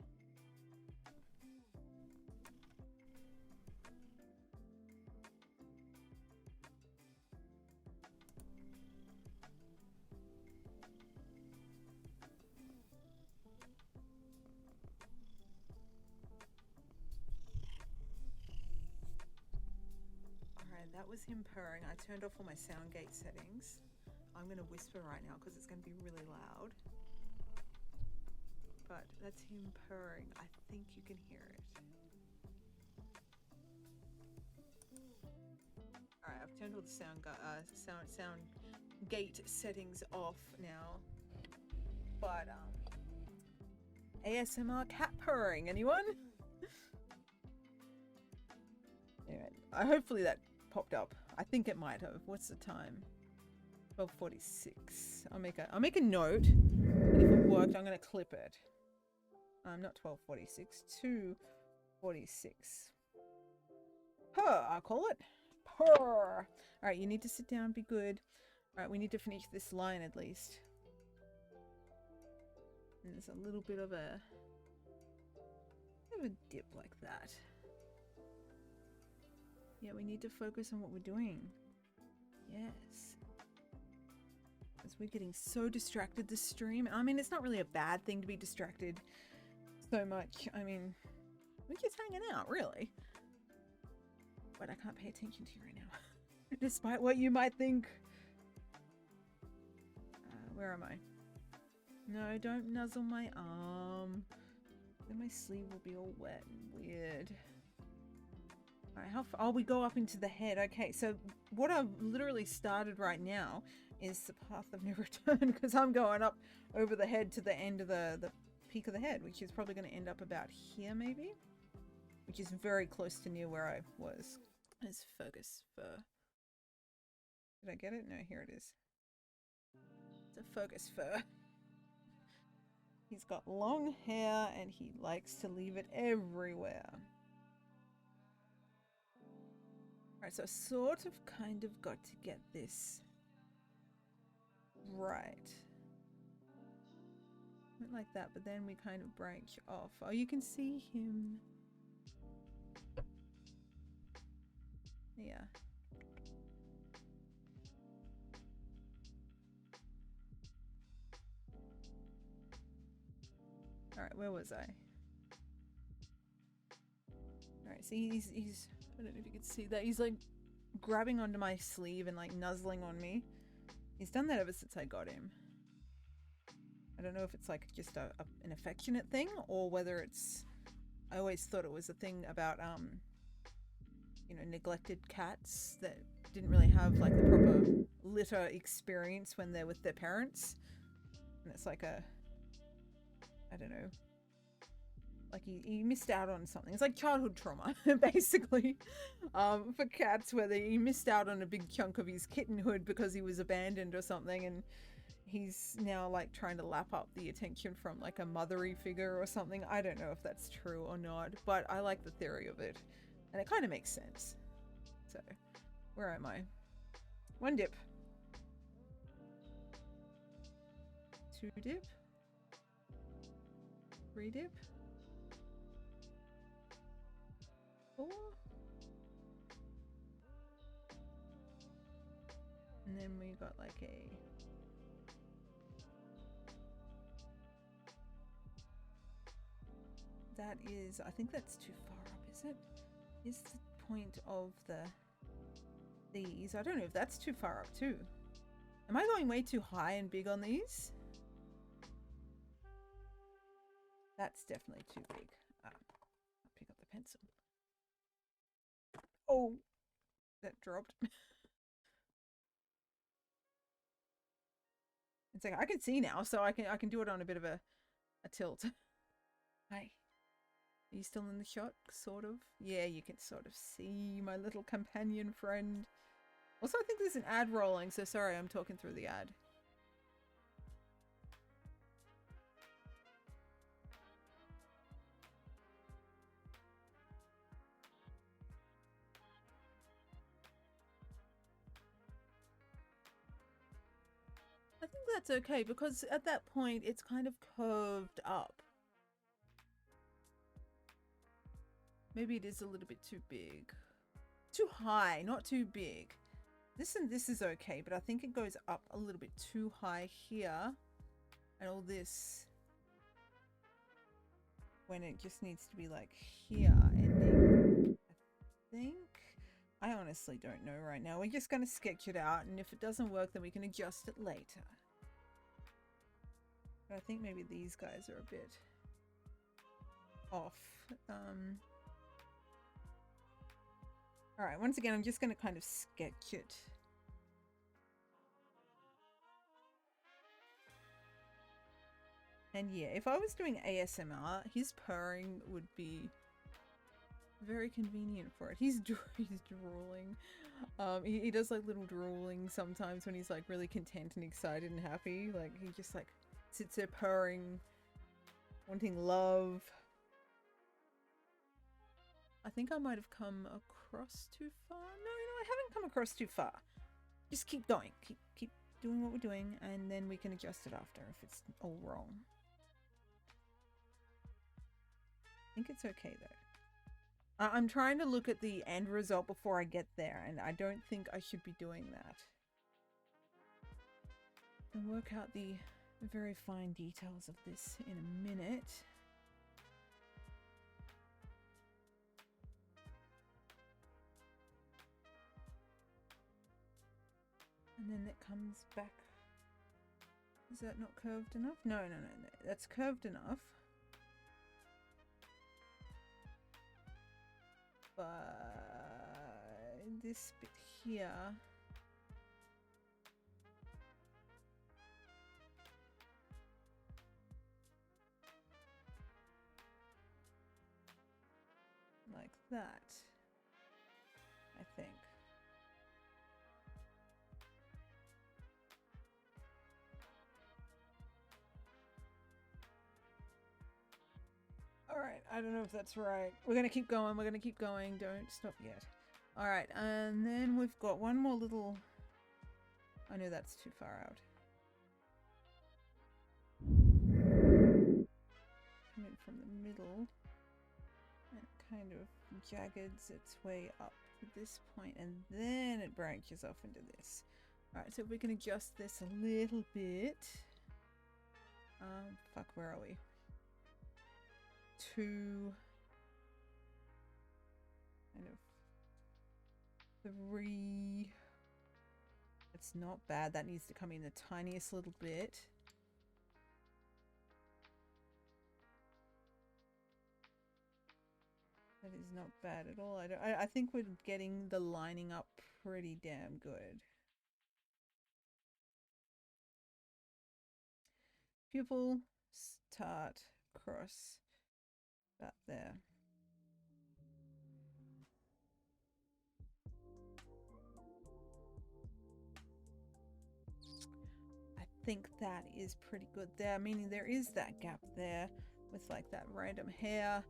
Alright, that was him purring. I turned off all my sound gate settings. I'm going to whisper right now because it's going to be really loud. But that's him purring. I think you can hear it. Alright, I've turned all the sound gate settings off now. But ASMR cat purring, anyone? Anyway, hopefully that popped up. I think it might have. What's the time? 12:46. I'll make a note. And if it worked, I'm gonna clip it. Not 12:46. 2:46. Purr, I'll call it. Purr. Alright, you need to sit down, be good. Alright, we need to finish this line at least. And there's a little bit of a dip like that. Yeah, we need to focus on what we're doing. Yes. Because we're getting so distracted this stream. I mean, it's not really a bad thing to be distracted so much. I mean, we're just hanging out, really. But I can't pay attention to you right now. Despite what you might think. Where am I? No, don't nuzzle my arm. Then my sleeve will be all wet and weird. Alright, how far? Oh, we go up into the head. Okay, so what I've literally started right now is the path of no return because I'm going up over the head to the end of the peak of the head, which is probably going to end up about here maybe, which is very close to near where I was. Let's focus fur. Did I get it? No, here it is. It's a focus fur. He's got long hair and he likes to leave it everywhere. Alright, so I sort of kind of got to get this right. Went like that, but then we kind of branch off. Oh, you can see him. Yeah. Alright, where was I? Alright, see, he's I don't know if you can see that. He's like grabbing onto my sleeve and like nuzzling on me. He's done that ever since I got him. I don't know if it's like just an affectionate thing or whether it's... I always thought it was a thing about, you know, neglected cats that didn't really have like the proper litter experience when they're with their parents. And it's like a... I don't know. Like he missed out on something. It's like childhood trauma, basically, for cats, where he missed out on a big chunk of his kittenhood because he was abandoned or something, and he's now like trying to lap up the attention from like a mothery figure or something. I don't know if that's true or not, but I like the theory of it, and it kind of makes sense. So, where am I? 1 dip. 2 dip. 3 dip. 4. And then we got like a... That is, I think that's too far up, is it? Is the point of these? I don't know if that's too far up too. Am I going way too high and big on these? That's definitely too big. I'll pick up the pencil. Oh, that dropped. It's like I can see now, so I can do it on a bit of a tilt. Hi. Are you still in the shot? Sort of. Yeah, you can sort of see my little companion friend. Also, I think there's an ad rolling, so sorry, I'm talking through the ad. I think that's okay because at that point it's kind of curved up. Maybe it is a little bit too big. Too high, not too big. This and this is okay, but I think it goes up a little bit too high here. And all this when it just needs to be like here ending, I think. I honestly don't know right now. We're just going to sketch it out, and if it doesn't work, then we can adjust it later. But I think maybe these guys are a bit off. Alright, once again, I'm just going to kind of sketch it. And yeah, if I was doing ASMR, his purring would be very convenient for it. He's drooling. He does like little drooling sometimes when he's like really content and excited and happy. Like he just like sits there purring, wanting love. I think I might have come across too far. No, I haven't come across too far. Just keep going. Keep doing what we're doing, and then we can adjust it after if it's all wrong. I think it's okay though. I'm trying to look at the end result before I get there, and I don't think I should be doing that. And work out the very fine details of this in a minute. And then it comes back. Is that not curved enough? No. That's curved enough. But this bit here, like that, I think. Alright, I don't know if that's right. We're gonna keep going, don't stop yet. Alright, and then we've got one more little... I know that's too far out. Come in from the middle. And kind of jaggeds its way up to this point, and then it branches off into this. Alright, so if we can adjust this a little bit. Fuck, where are we? 2 kind of 3. It's not bad. That needs to come in the tiniest little bit. That is not bad at all. I think we're getting the lining up pretty damn good. Pupil, start, cross. About there. I think that is pretty good there, meaning there is that gap there with like that random hair,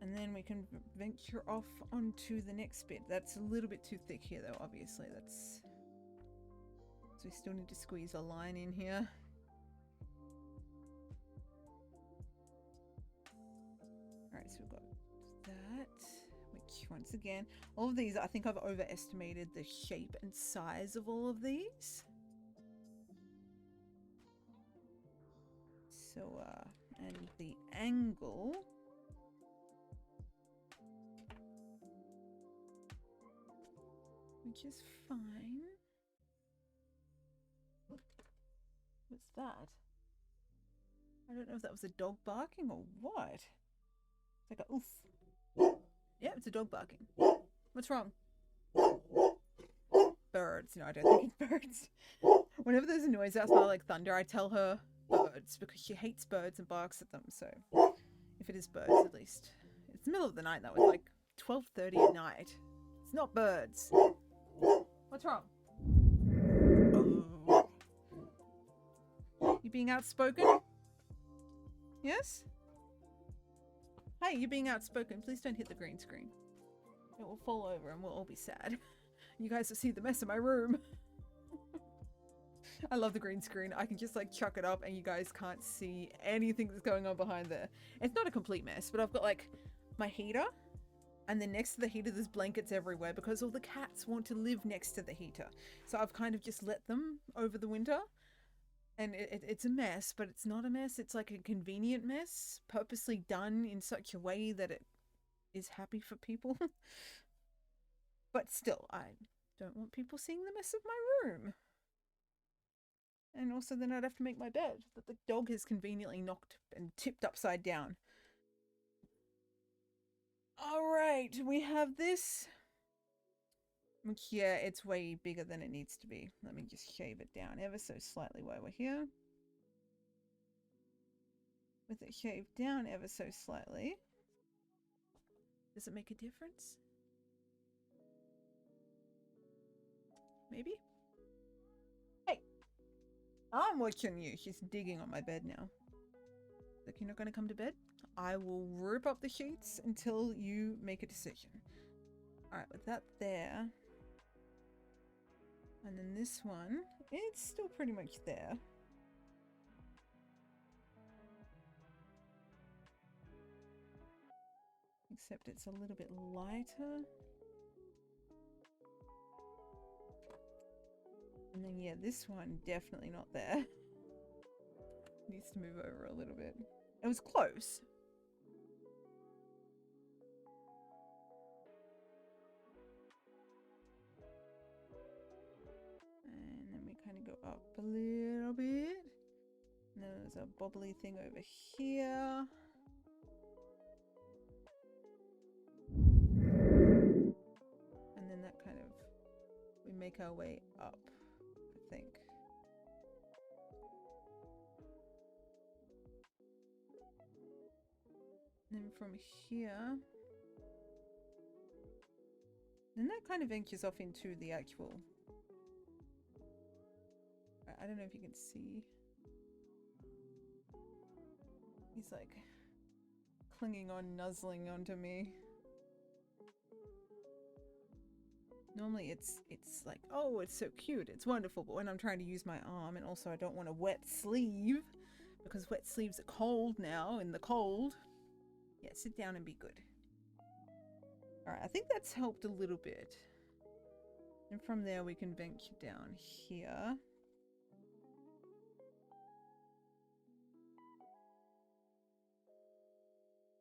and then we can venture off onto the next bit. That's a little bit too thick here though, obviously. That's so we still need to squeeze a line in here. Alright, so we've got that, which once again, all of these, I think I've overestimated the shape and size of all of these. So, and the angle. Which is fine. What's that? I don't know if that was a dog barking or what. It's like a oof. Yeah, it's a dog barking. What's wrong? Birds. No, I don't think it's birds. Whenever there's a noise outside like thunder, I tell her birds because she hates birds and barks at them. So if it is birds, at least. It's the middle of the night though. It's like 12:30 at night. It's not birds. What's wrong? Oh. You being outspoken? Yes? Hey, you're being outspoken. Please don't hit the green screen. It will fall over and we'll all be sad. You guys will see the mess in my room. I love the green screen. I can just like chuck it up and you guys can't see anything that's going on behind there. It's not a complete mess, but I've got like my heater, and then next to the heater there's blankets everywhere because all the cats want to live next to the heater. So I've kind of just let them over the winter. And it's a mess, but it's not a mess. It's like a convenient mess, purposely done in such a way that it is happy for people. But still, I don't want people seeing the mess of my room. And also then I'd have to make my bed that the dog has conveniently knocked and tipped upside down. Alright, we have this. Yeah, it's way bigger than it needs to be. Let me just shave it down ever so slightly while we're here. With it shaved down ever so slightly. Does it make a difference? Maybe? Hey! I'm watching you. She's digging on my bed now. Look, you're not going to come to bed? I will rip up the sheets until you make a decision. Alright, with that there. And then this one, it's still pretty much there. Except it's a little bit lighter. And then yeah, this one definitely not there. Needs to move over a little bit. It was close. And then we kind of go up a little bit. And then there's a bobbly thing over here. And then that kind of, we make our way up, I think. And then from here, then that kind of ventures off into the actual, I don't know if you can see. He's like clinging on, nuzzling onto me. Normally it's like, oh, it's so cute, it's wonderful, but when I'm trying to use my arm, and also I don't want a wet sleeve, because wet sleeves are cold now in the cold. Yeah, sit down and be good. Alright, I think that's helped a little bit. And from there we can venture down here.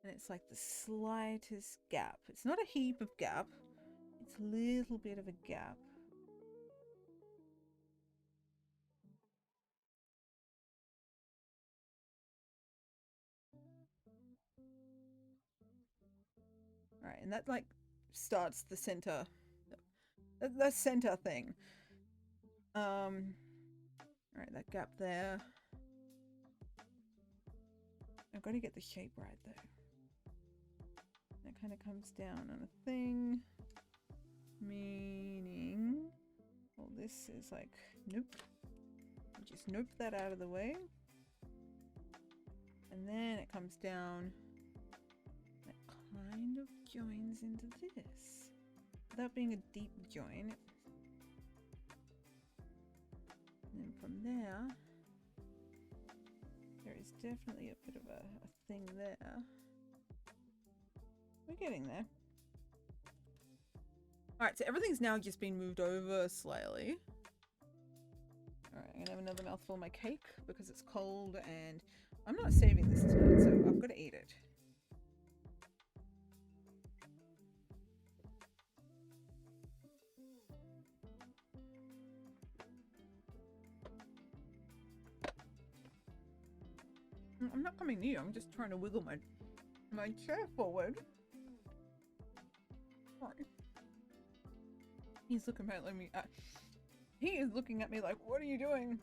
And it's like the slightest gap. It's not a heap of gap. It's a little bit of a gap. Alright, and that like starts the center. The center thing. Alright, that gap there. I've got to get the shape right though. That kind of comes down on a thing. Meaning, well, this is like, nope. Just nope that out of the way. And then it comes down. That kind of joins into this. Without being a deep join. And then from there, there is definitely a bit of a thing there. We're getting there. Alright, so everything's now just been moved over slightly. Alright, I'm gonna have another mouthful of my cake because it's cold and I'm not saving this tonight, so I've got to eat it. I'm not coming near you, I'm just trying to wiggle my chair forward. Sorry. He's looking at me. He is looking at me like, what are you doing?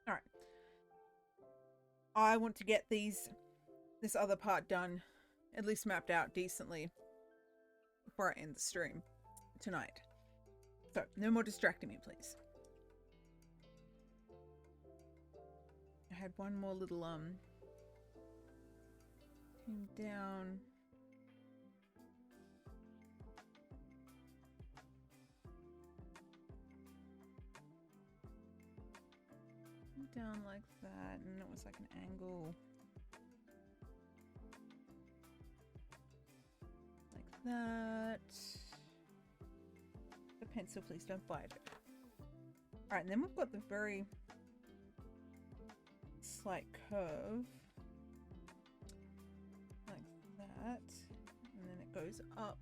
Alright. I want to get this other part done, at least mapped out decently, before I end the stream tonight. So, no more distracting me, please. I had one more little, thing down. Down like that, and it was like an angle. Like that. The pencil, please don't bite it. Alright, and then we've got the very slight curve. those up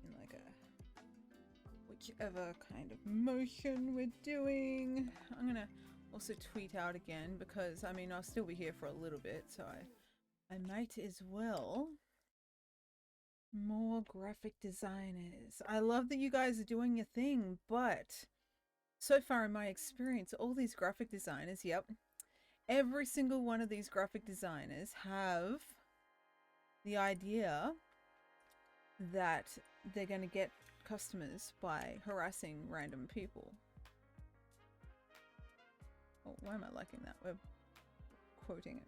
in like a whichever kind of motion we're doing. I'm gonna also tweet out again because I mean I'll still be here for a little bit, so I might as well. More graphic designers. I love that you guys are doing your thing, but so far in my experience, all these graphic designers, yep, every single one of these graphic designers have the idea that they're going to get customers by harassing random people. Oh, why am I liking that? We're quoting it.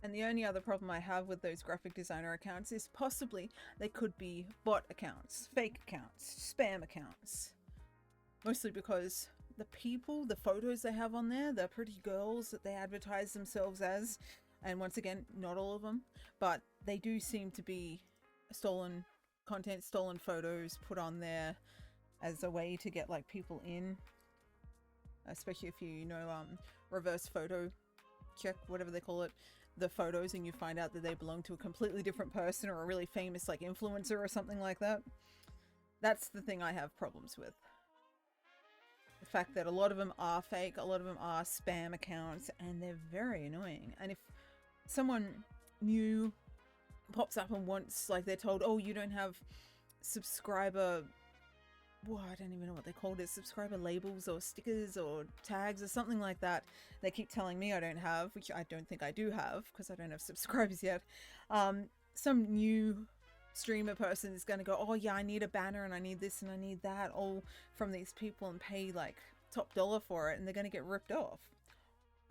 And the only other problem I have with those graphic designer accounts is possibly they could be bot accounts, fake accounts, spam accounts. Mostly because the people, the photos they have on there, the pretty girls that they advertise themselves as, and once again, not all of them, but they do seem to be stolen content, stolen photos put on there as a way to get like people in. Especially if you know, reverse photo check, whatever they call it, the photos, and you find out that they belong to a completely different person or a really famous like influencer or something like that. That's the thing I have problems with. The fact that a lot of them are fake, a lot of them are spam accounts, and they're very annoying. And if someone new pops up and wants, like they're told, oh, you don't have subscriber, well, I don't even know what they called it, subscriber labels or stickers or tags or something like that. They keep telling me I don't have, which I don't think I do have because I don't have subscribers yet. Some new streamer person is going to go, oh yeah, I need a banner and I need this and I need that, all from these people, and pay like top dollar for it, and they're going to get ripped off.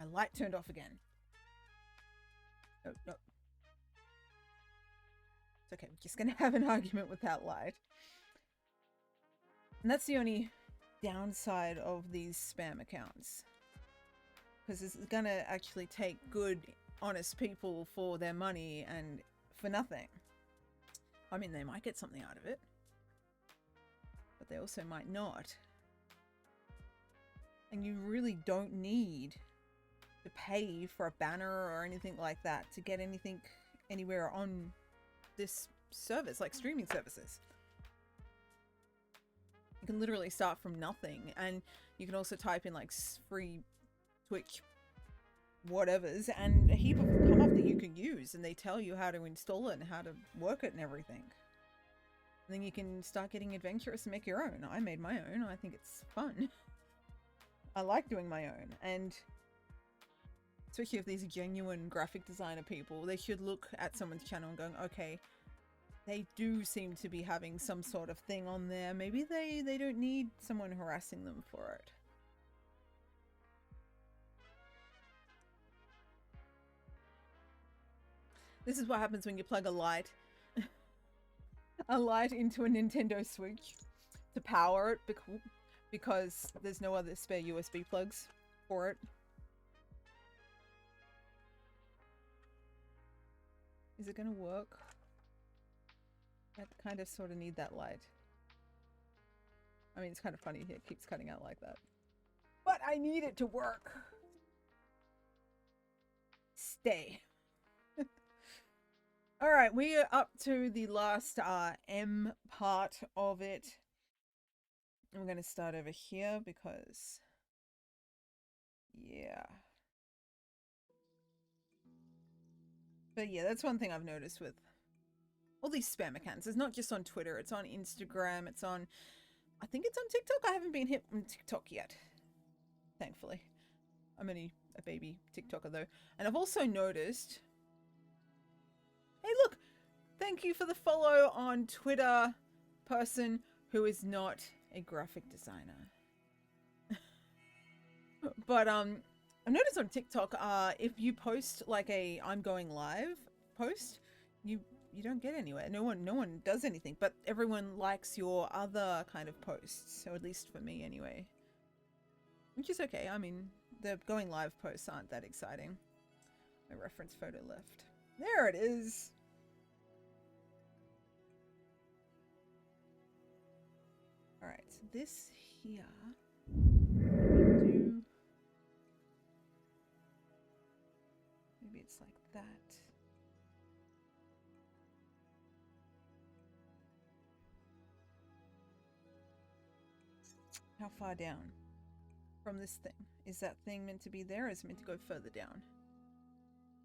My light turned off again. No. It's okay, we're just going to have an argument with that light. And that's the only downside of these spam accounts, because it's going to actually take good, honest people for their money and for nothing. I mean, they might get something out of it, but they also might not. And you really don't need to pay for a banner or anything like that to get anything anywhere on this service, like streaming services. You can literally start from nothing, and you can also type in like free Twitch whatevers, and a heap of them come up that you can use, and they tell you how to install it and how to work it and everything. And then you can start getting adventurous and make your own. I made my own. I think it's fun. I like doing my own, and especially if these genuine graphic designer people, they should look at someone's channel and going, okay, they do seem to be having some sort of thing on there. Maybe they don't need someone harassing them for it. This is what happens when you plug a light into a Nintendo Switch to power it because there's no other spare USB plugs for it. Is it gonna work? I kind of sort of need that light. I mean, it's kind of funny it keeps cutting out like that. But I need it to work. Stay. Alright, we are up to the last M part of it. I'm going to start over here because, yeah. But yeah, that's one thing I've noticed with all these spam accounts. It's not just on Twitter, it's on Instagram, it's on, I think it's on TikTok. I haven't been hit on TikTok yet, thankfully. I'm only a baby TikToker though. And I've also noticed, hey look, thank you for the follow on Twitter, person who is not a graphic designer. But I've noticed on TikTok, if you post like a I'm going live post, you don't get anywhere. No one does anything, but everyone likes your other kind of posts. So at least for me anyway. Which is okay. I mean, the going live posts aren't that exciting. My reference photo left. There it is. this here. Do maybe it's like that. How far down from this thing? Is that thing meant to be there, or is it meant to go further down?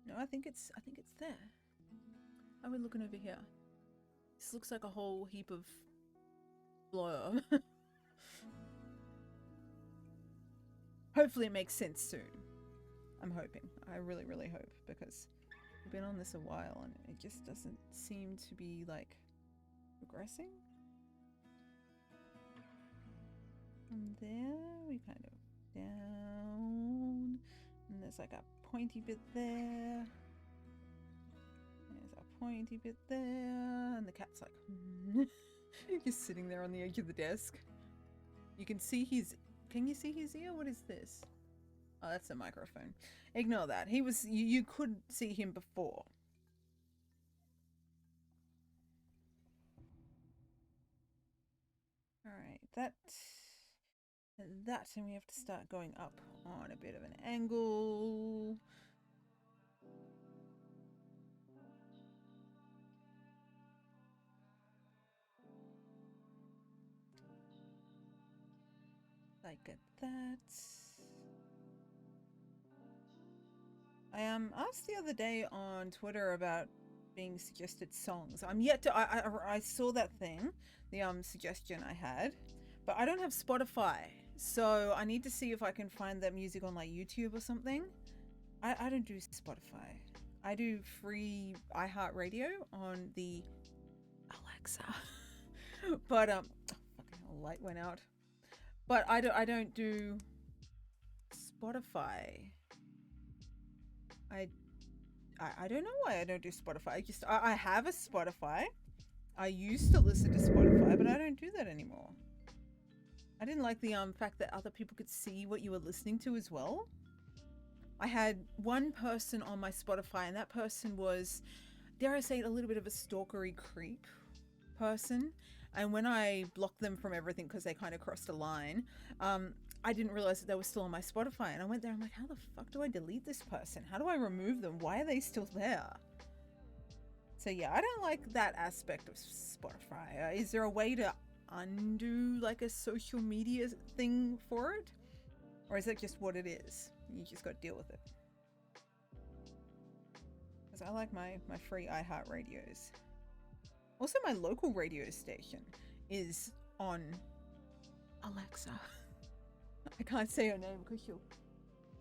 No, I think it's there. Oh, we're looking over here. This looks like a whole heap of blur. Hopefully it makes sense soon. I'm hoping. I really, really hope, because we've been on this a while and it just doesn't seem to be like progressing. From there, we kind of down, and there's like a pointy bit there. There's a pointy bit there, and the cat's like just sitting there on the edge of the desk. You can see his. Can you see his ear? What is this? Oh, that's a microphone. Ignore that. He was. You could see him before. All right, that, and we have to start going up on a bit of an angle. Like that. I asked the other day on Twitter about being suggested songs. I'm yet to. I saw that thing, the suggestion I had, but I don't have Spotify, so I need to see if I can find that music on like YouTube or something. I don't do Spotify. I do free iHeartRadio on the Alexa, but fucking hell, light went out. But I don't do Spotify. I don't know why I don't do Spotify. I have a Spotify. I used to listen to Spotify, but I don't do that anymore. I didn't like the fact that other people could see what you were listening to as well. I had one person on my Spotify, and that person was, dare I say it, a little bit of a stalkery creep person. And when I blocked them from everything because they kind of crossed a line, I didn't realize that they were still on my Spotify. And I went there, I'm like, how the fuck do I delete this person? How do I remove them? Why are they still there? So yeah, I don't like that aspect of Spotify. Is there a way to undo like a social media thing for it? Or is that just what it is? You just got to deal with it. Because I like my free iHeartRadios. Also, my local radio station is on Alexa. I can't say her name because she'll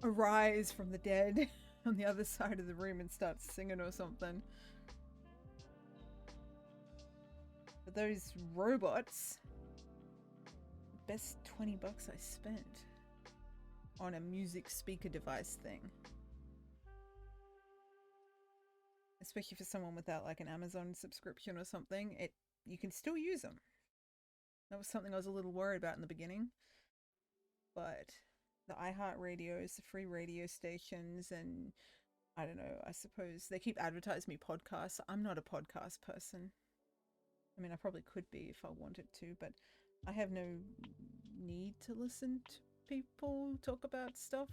arise from the dead on the other side of the room and start singing or something. But those robots, best $20 I spent on a music speaker device thing. Especially for someone without like an Amazon subscription or something, you can still use them. That was something I was a little worried about in the beginning. But the iHeartRadios, the free radio stations, and I don't know, I suppose they keep advertising me podcasts. I'm not a podcast person. I mean, I probably could be if I wanted to, but I have no need to listen to people talk about stuff.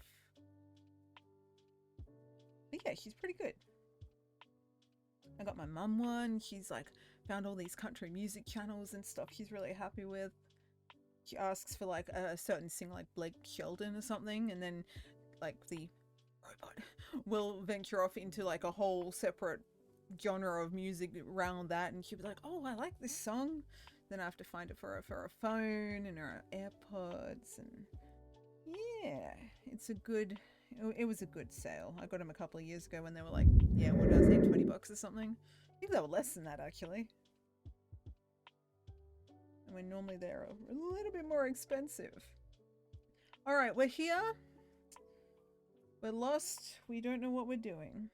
But yeah, she's pretty good. I got my mum one. She's like found all these country music channels and stuff she's really happy with. She asks for like a certain singer like Blake Shelton or something, and then like the robot will venture off into like a whole separate genre of music around that, and she'll be like, oh, I like this song. Then I have to find it for her phone and her AirPods, and yeah, it was a good sale. I got them a couple of years ago when they were like, yeah, what did I say, $20 or something? I think they were less than that actually. And when normally they're a little bit more expensive. All right, we're here. We're lost. We don't know what we're doing.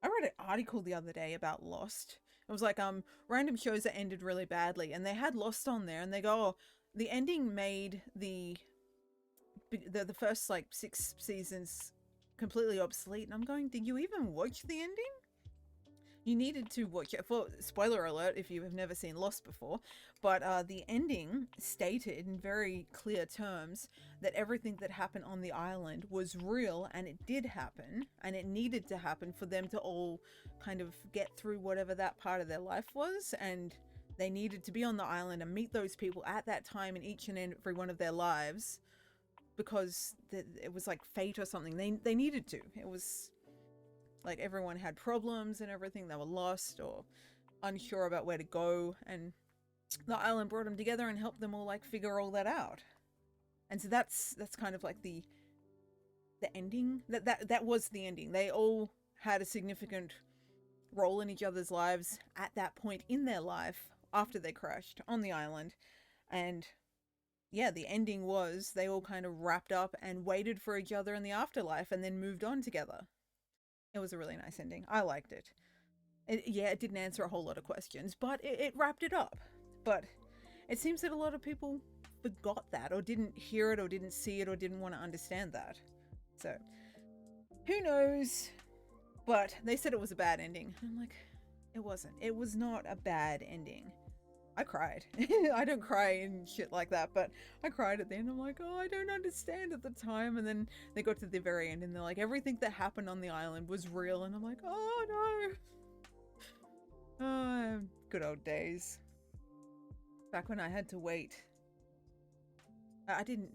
I read an article the other day about Lost. It was like random shows that ended really badly, and they had Lost on there, and they go, oh, the ending made the first like 6 seasons completely obsolete. And I'm going, did you even watch the ending? You needed to watch it. For spoiler alert, if you have never seen Lost before, but the ending stated in very clear terms that everything that happened on the island was real, and it did happen, and it needed to happen for them to all kind of get through whatever that part of their life was, and they needed to be on the island and meet those people at that time in each and every one of their lives, because it was like fate or something. They needed to. It was like everyone had problems and everything. They were lost or unsure about where to go, and the island brought them together and helped them all like figure all that out. And so that's kind of like the ending. That was the ending. They all had a significant role in each other's lives at that point in their life after they crashed on the island. And yeah, the ending was they all kind of wrapped up and waited for each other in the afterlife and then moved on together. It was a really nice ending. I liked it. It didn't answer a whole lot of questions, but it wrapped it up. But it seems that a lot of people forgot that, or didn't hear it, or didn't see it, or didn't want to understand that. So, who knows? But they said it was a bad ending. I'm like, it wasn't. It was not a bad ending. I cried. I don't cry and shit like that, but I cried at the end. I'm like, oh, I don't understand at the time. And then they got to the very end and they're like, everything that happened on the island was real. And I'm like, oh no. Oh, good old days. Back when I had to wait. I didn't.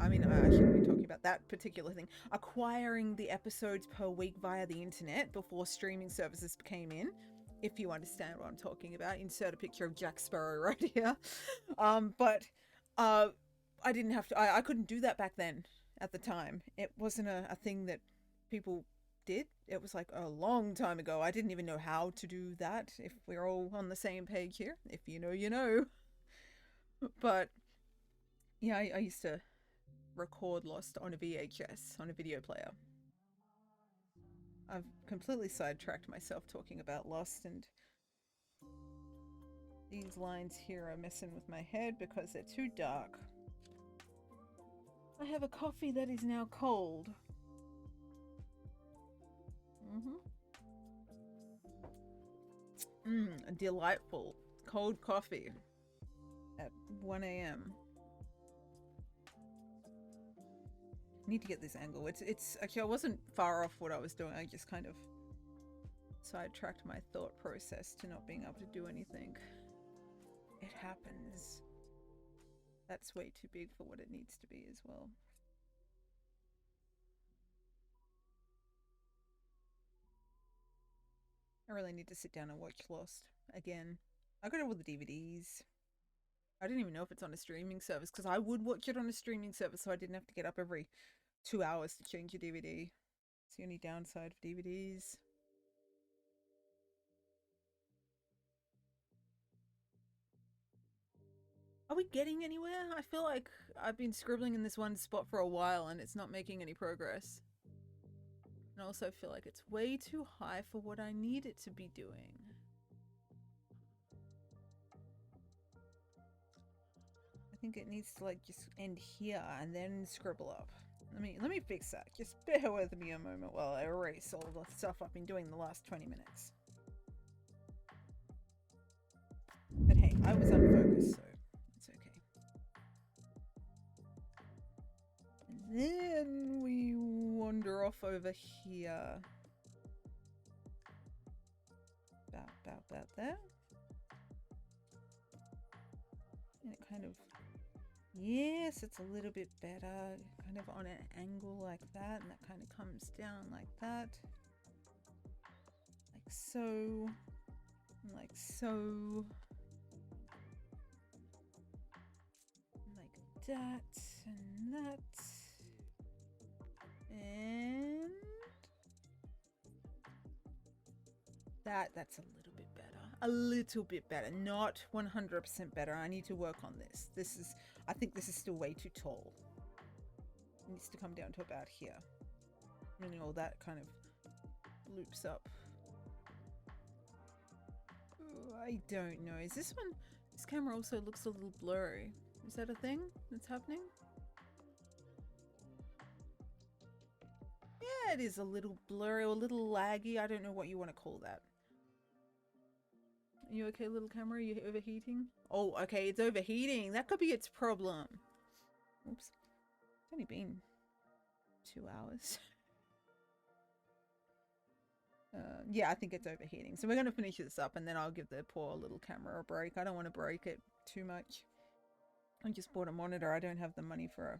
I mean, I shouldn't be talking about that particular thing. Acquiring the episodes per week via the internet before streaming services came in. If you understand what I'm talking about, insert a picture of Jack Sparrow right here. But I didn't have to. I couldn't do that back then. At the time, it wasn't a thing that people did. It was like a long time ago. I didn't even know how to do that. If we're all on the same page here, if you know, you know. But yeah, I used to record Lost on a VHS, on a video player. I've completely sidetracked myself talking about Lost, and these lines here are messing with my head because they're too dark. I have a coffee that is now cold. A delightful cold coffee at 1 a.m. Need to get this angle. It's actually, I wasn't far off what I was doing. I just kind of sidetracked my thought process to not being able to do anything. It happens. That's way too big for what it needs to be as well. I really need to sit down and watch Lost again. I got all the DVDs. I didn't even know if it's on a streaming service, because I would watch it on a streaming service so I didn't have to get up every 2 hours to change a DVD. It's the only downside of DVDs. Are we getting anywhere? I feel like I've been scribbling in this one spot for a while and it's not making any progress. And I also feel like it's way too high for what I need it to be doing. I think it needs to like just end here and then scribble up. Let me fix that. Just bear with me a moment while I erase all the stuff I've been doing the last 20 minutes. But hey, I was unfocused, so it's okay. And then we wander off over here. About there. And it kind of, yes, it's a little bit better, kind of on an angle like that, and that kind of comes down like that, like so, like so, like that, and that, and that's a little bit better. A little bit better, not 100% better. I need to work on this. I think this is still way too tall. It needs to come down to about here. And all that kind of loops up. Ooh, I don't know. Is this one, this camera also looks a little blurry. Is that a thing that's happening? Yeah, it is a little blurry or a little laggy. I don't know what you want to call that. Are you okay, little camera? Are you overheating? Oh, okay, it's overheating. That could be its problem. Oops. It's only been 2 hours. Yeah, I think it's overheating. So we're going to finish this up and then I'll give the poor little camera a break. I don't want to break it too much. I just bought a monitor. I don't have the money for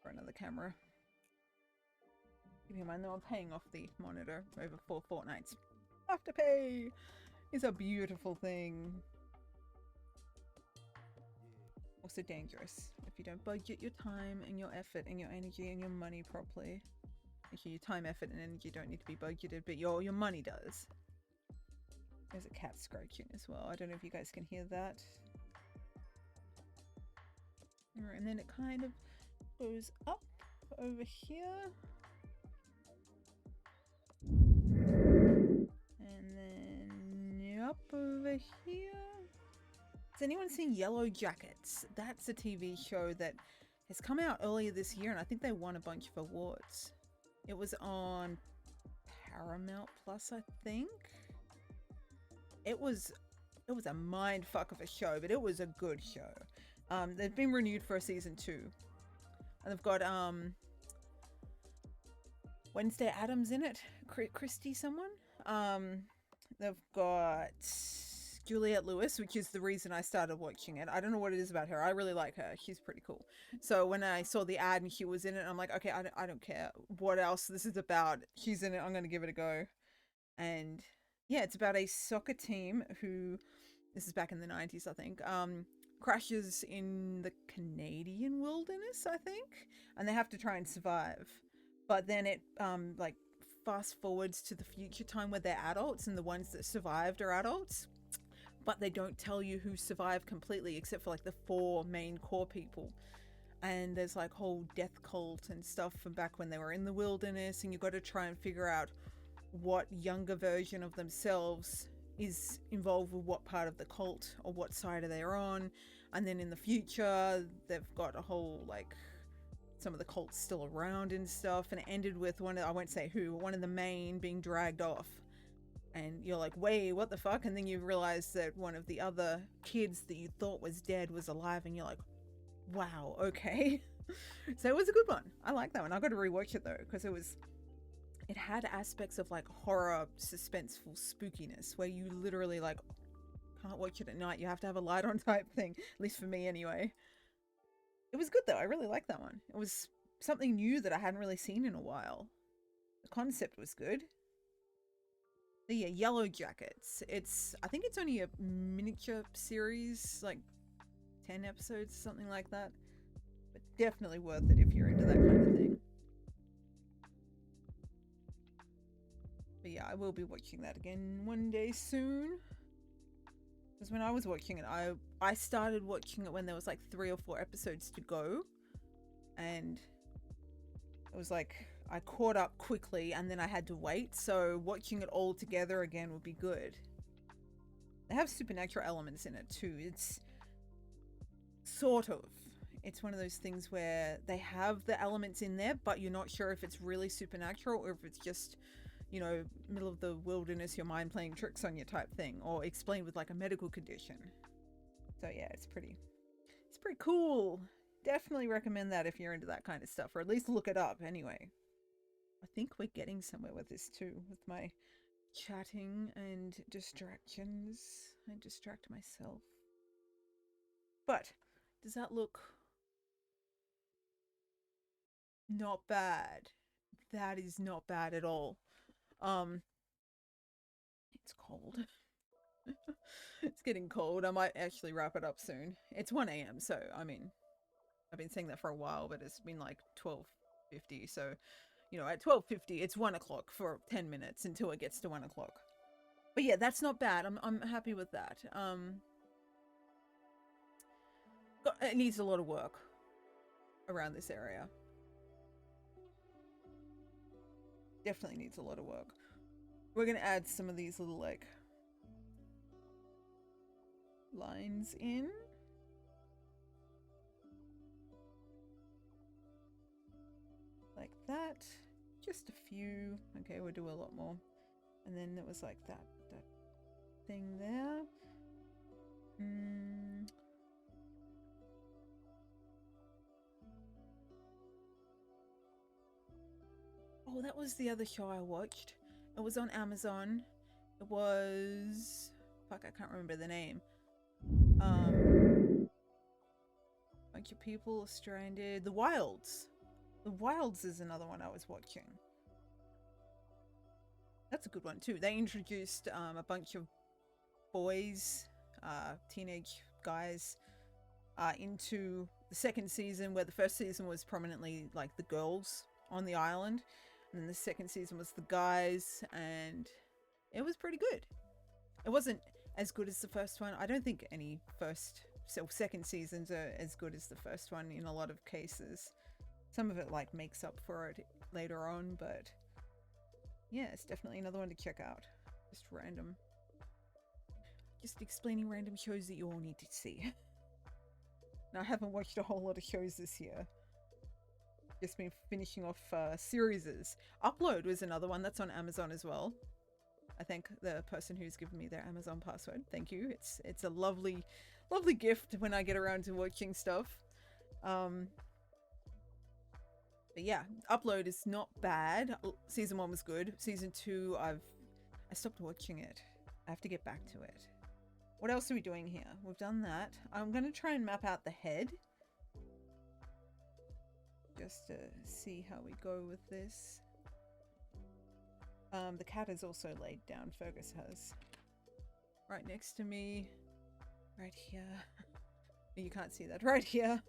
another camera. Keep in mind though, I'm paying off the monitor over 4 fortnights. Have to pay! It's a beautiful thing. Also dangerous if you don't budget your time and your effort and your energy and your money properly. Actually, your time, effort, and energy don't need to be budgeted, but your money does. There's a cat scratching as well. I don't know if you guys can hear that. Alright, and then it kind of goes up over here. And then up over here. Has anyone seen Yellow Jackets? That's a TV show that has come out earlier this year and I think they won a bunch of awards. It was on Paramount Plus, I think. It was a mind fuck of a show, but it was a good show. They've been renewed for a season 2. And they've got Wednesday Addams in it. Christy someone. They've got Juliette Lewis, which is the reason I started watching it. I don't know what it is about her. I really like her. She's pretty cool. So when I saw the ad and she was in it, I'm like, okay, I don't care what else this is about. She's in it. I'm going to give it a go. And yeah, it's about a soccer team who, this is back in the 90s, I think, crashes in the Canadian wilderness, I think. And they have to try and survive. But then it, like, fast forwards to the future time where they're adults and the ones that survived are adults. But they don't tell you who survived completely except for like the 4 main core people. And there's like whole death cult and stuff from back when they were in the wilderness, and you've got to try and figure out what younger version of themselves is involved with what part of the cult or what side are they on. And then in the future they've got a whole like some of the cults still around and stuff, and it ended with I won't say who, one of the main being dragged off. And you're like, wait, what the fuck? And then you realize that one of the other kids that you thought was dead was alive, and you're like, wow, okay. So it was a good one. I like that one. I got to rewatch it though, because it had aspects of like horror, suspenseful spookiness, where you literally like can't watch it at night. You have to have a light on type thing, at least for me anyway. It was good though. I really liked that one. It was something new that I hadn't really seen in a while. The concept was good. So yeah, Yellow Jackets. I think it's only a miniature series, like 10 episodes, something like that. But definitely worth it if you're into that kind of thing. But yeah, I will be watching that again one day soon. Because when I was watching it, I started watching it when there was like 3 or 4 episodes to go. And it was like I caught up quickly and then I had to wait. So watching it all together again would be good. They have supernatural elements in it too. It's sort of. It's one of those things where they have the elements in there, but you're not sure if it's really supernatural or if it's just, you know, middle of the wilderness, your mind playing tricks on you type thing, or explained with like a medical condition. So yeah, it's pretty cool. Definitely recommend that if you're into that kind of stuff, or at least look it up anyway. I think we're getting somewhere with this too, with my chatting and distractions. I distract myself. But does that look not bad? That is not bad at all. It's cold. It's getting cold. I might actually wrap it up soon. It's 1 a.m. so I mean, I've been saying that for a while, but it's been like 12:50. So, you know, at 12:50, it's 1 o'clock for 10 minutes until it gets to 1 o'clock. But yeah, that's not bad. I'm happy with that. It needs a lot of work around this area. Definitely needs a lot of work. We're gonna add some of these little like lines in. Like that. Just a few. Okay, we'll do a lot more. And then it was like that. thing there. Oh, that was the other show I watched. It was on Amazon. It was... Fuck, I can't remember the name. Bunch of people stranded. The Wilds. The Wilds is another one I was watching. That's a good one too. They introduced a bunch of boys, teenage guys, into the second season, where the first season was prominently like the girls on the island, and then the second season was the guys, and it was pretty good. It wasn't as good as the first one. I don't think any second seasons are as good as the first one in a lot of cases. Some of it like makes up for it later on, but yeah, it's definitely another one to check out. Just random. Just explaining random shows that you all need to see. Now, I haven't watched a whole lot of shows this year. Just been finishing off series. Upload was another one that's on Amazon as well. I thank the person who's given me their Amazon password. Thank you. It's a lovely, lovely gift when I get around to watching stuff. But yeah, Upload is not bad. Season 1 was good. Season 2, I stopped watching it. I have to get back to it. What else are we doing here? We've done that. I'm going to try and map out the head. Just to see how we go with this. The cat is also laid down. Fergus has. Right next to me. Right here. You can't see that. Right here.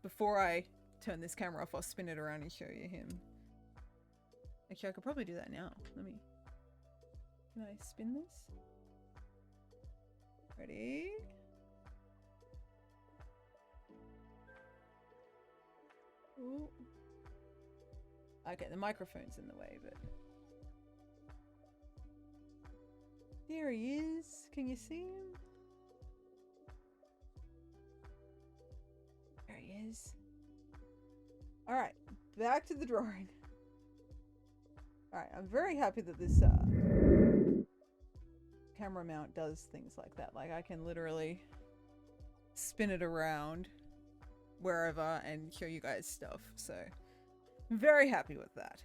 Before I turn this camera off, I'll spin it around and show you him. Actually, I could probably do that now. Can I spin this? Ready? Ooh. Okay, the microphone's in the way, but... There he is. Can you see him? There he is. Alright, back to the drawing. Alright, I'm very happy that this camera mount does things like that. Like, I can literally spin it around wherever and show you guys stuff. So, I'm very happy with that.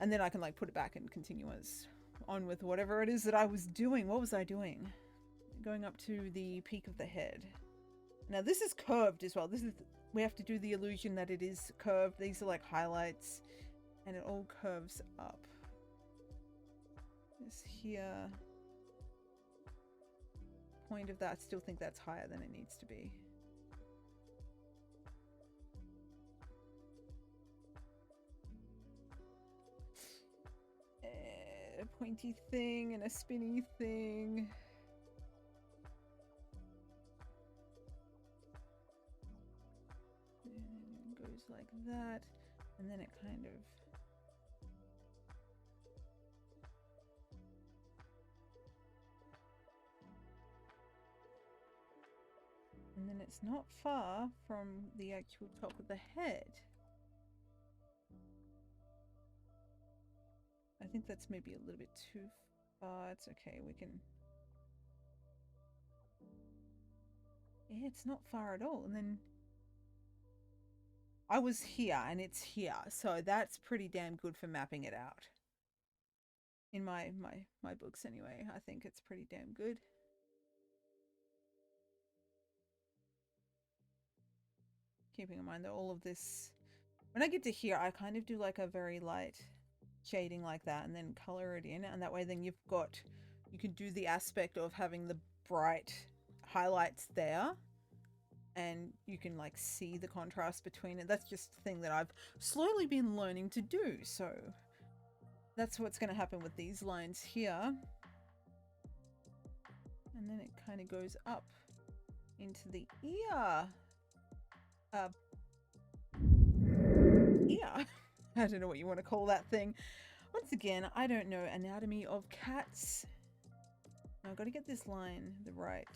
And then I can like put it back and continue on with whatever it is that I was doing. What was I doing? Going up to the peak of the head. Now this is curved as well. We have to do the illusion that it is curved. These are like highlights and it all curves up. This here. Point of that, I still think that's higher than it needs to be. A pointy thing and a spinny thing. And it goes like that, and then it kind of... And then it's not far from the actual top of the head. I think that's maybe a little bit too far. It's okay, we can... Yeah, it's not far at all. And then... I was here and it's here. So that's pretty damn good for mapping it out. In my books anyway. I think it's pretty damn good. Keeping in mind that all of this... When I get to here, I kind of do like a very light shading like that and then color it in. And that way then you can do the aspect of having the bright highlights there. And you can like see the contrast between it. That's just the thing that I've slowly been learning to do. So that's what's going to happen with these lines here. And then it kind of goes up into the ear. Yeah, I don't know what you want to call that thing. Once again, I don't know anatomy of cats. I've got to get this line the right.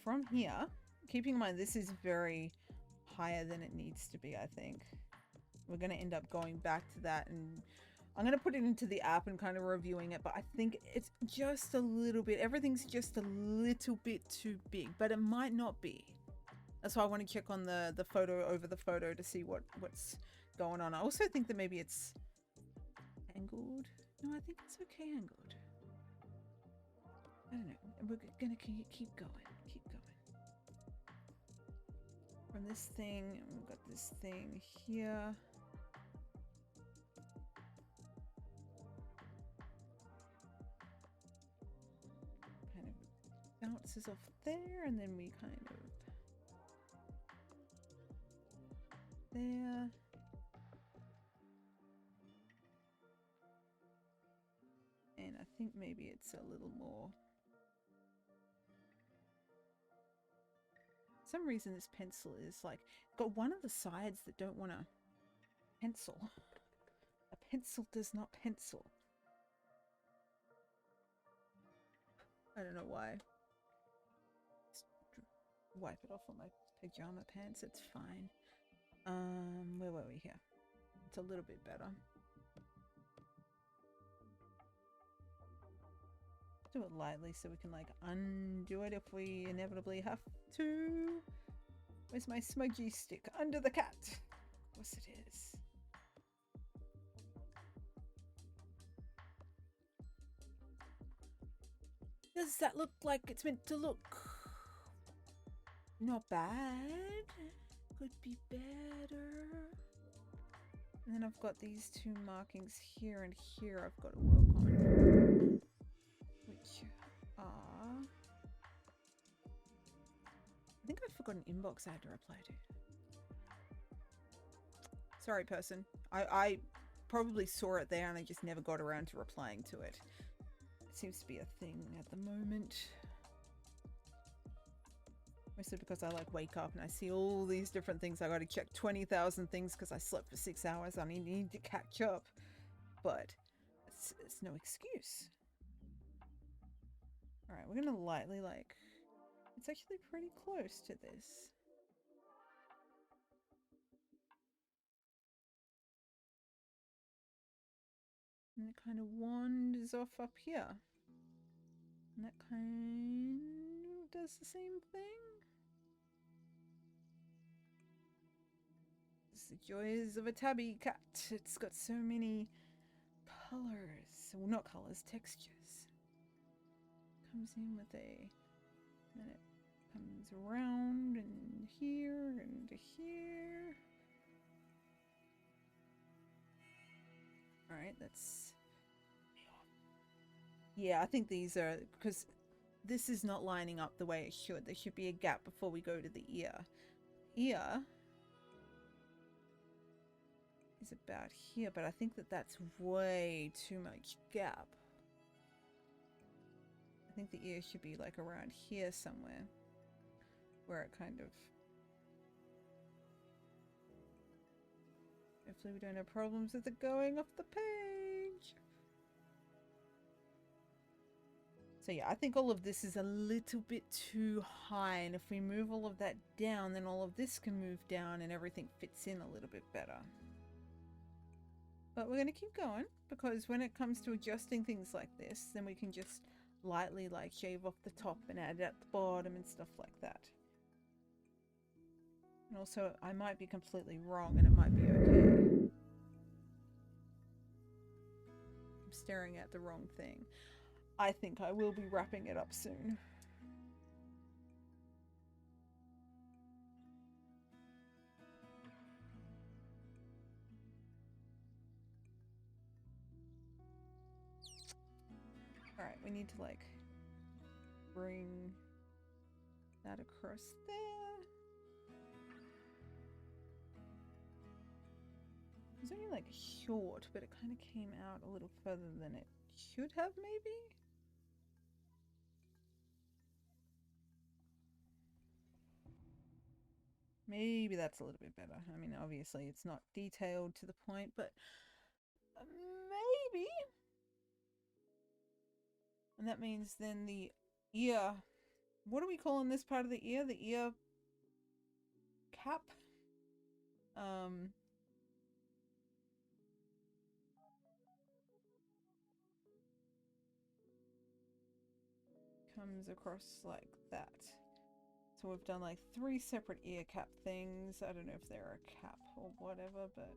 From here, keeping in mind this is very higher than it needs to be, I think. we're going to end up going back to that, and I'm going to put it into the app and kind of reviewing it, but I think it's just a little bit, everything's just a little bit too big, but it might not be. That's why I want to check on the photo over the photo to see what's going on. I also think that maybe it's angled. No, I think it's okay angled. I don't know. We're gonna keep going. Keep going. From this thing, we've got this thing here. Kind of bounces off there, and then we kind of there. And I think maybe it's a little more. For some reason this pencil is like got one of the sides that don't want to pencil. A pencil does not pencil. I don't know why. Just wipe it off on my pajama pants. It's fine. Where were we here? It's a little bit better. Do it lightly so we can like undo it if we inevitably have to. Where's my smudgy stick? Under the cat. Of course it is. Does that look like it's meant to look? Not bad. Could be better. And then I've got these two markings here and here I've got to work on. Which are... I think I forgot an inbox I had to reply to. Sorry, person. I probably saw it there and I just never got around to replying to it. It seems to be a thing at the moment. Mostly because I like wake up and I see all these different things. I got to check 20,000 things because I slept for 6 hours. I need to catch up. But it's no excuse. Alright, we're going to lightly like... It's actually pretty close to this. And it kind of wanders off up here. And that kind of does the same thing. It's the joys of a tabby cat. It's got so many colors. Well, not colors, textures. Comes in with a... Then it comes around and here and here. Alright, that's... Yeah, I think these are... Because this is not lining up the way it should. There should be a gap before we go to the ear. Ear is about here, but I think that that's way too much gap. I think the ear should be like around here somewhere. Where it kind of... Hopefully we don't have problems with it going off the page. So yeah, I think all of this is a little bit too high, and if we move all of that down, then all of this can move down and everything fits in a little bit better. But we're going to keep going, because when it comes to adjusting things like this, then we can just lightly like shave off the top and add at the bottom and stuff like that. And also, I might be completely wrong and it might be okay. I'm staring at the wrong thing. I think I will be wrapping it up soon. Alright, we need to like bring that across there. It's only like short, but it kind of came out a little further than it should have, maybe? Maybe that's a little bit better. I mean, obviously it's not detailed to the point, but maybe. And that means then the ear... What are we calling this part of the ear? The ear cap? comes across like that. So we've done like 3 separate ear cap things. I don't know if they're a cap or whatever, but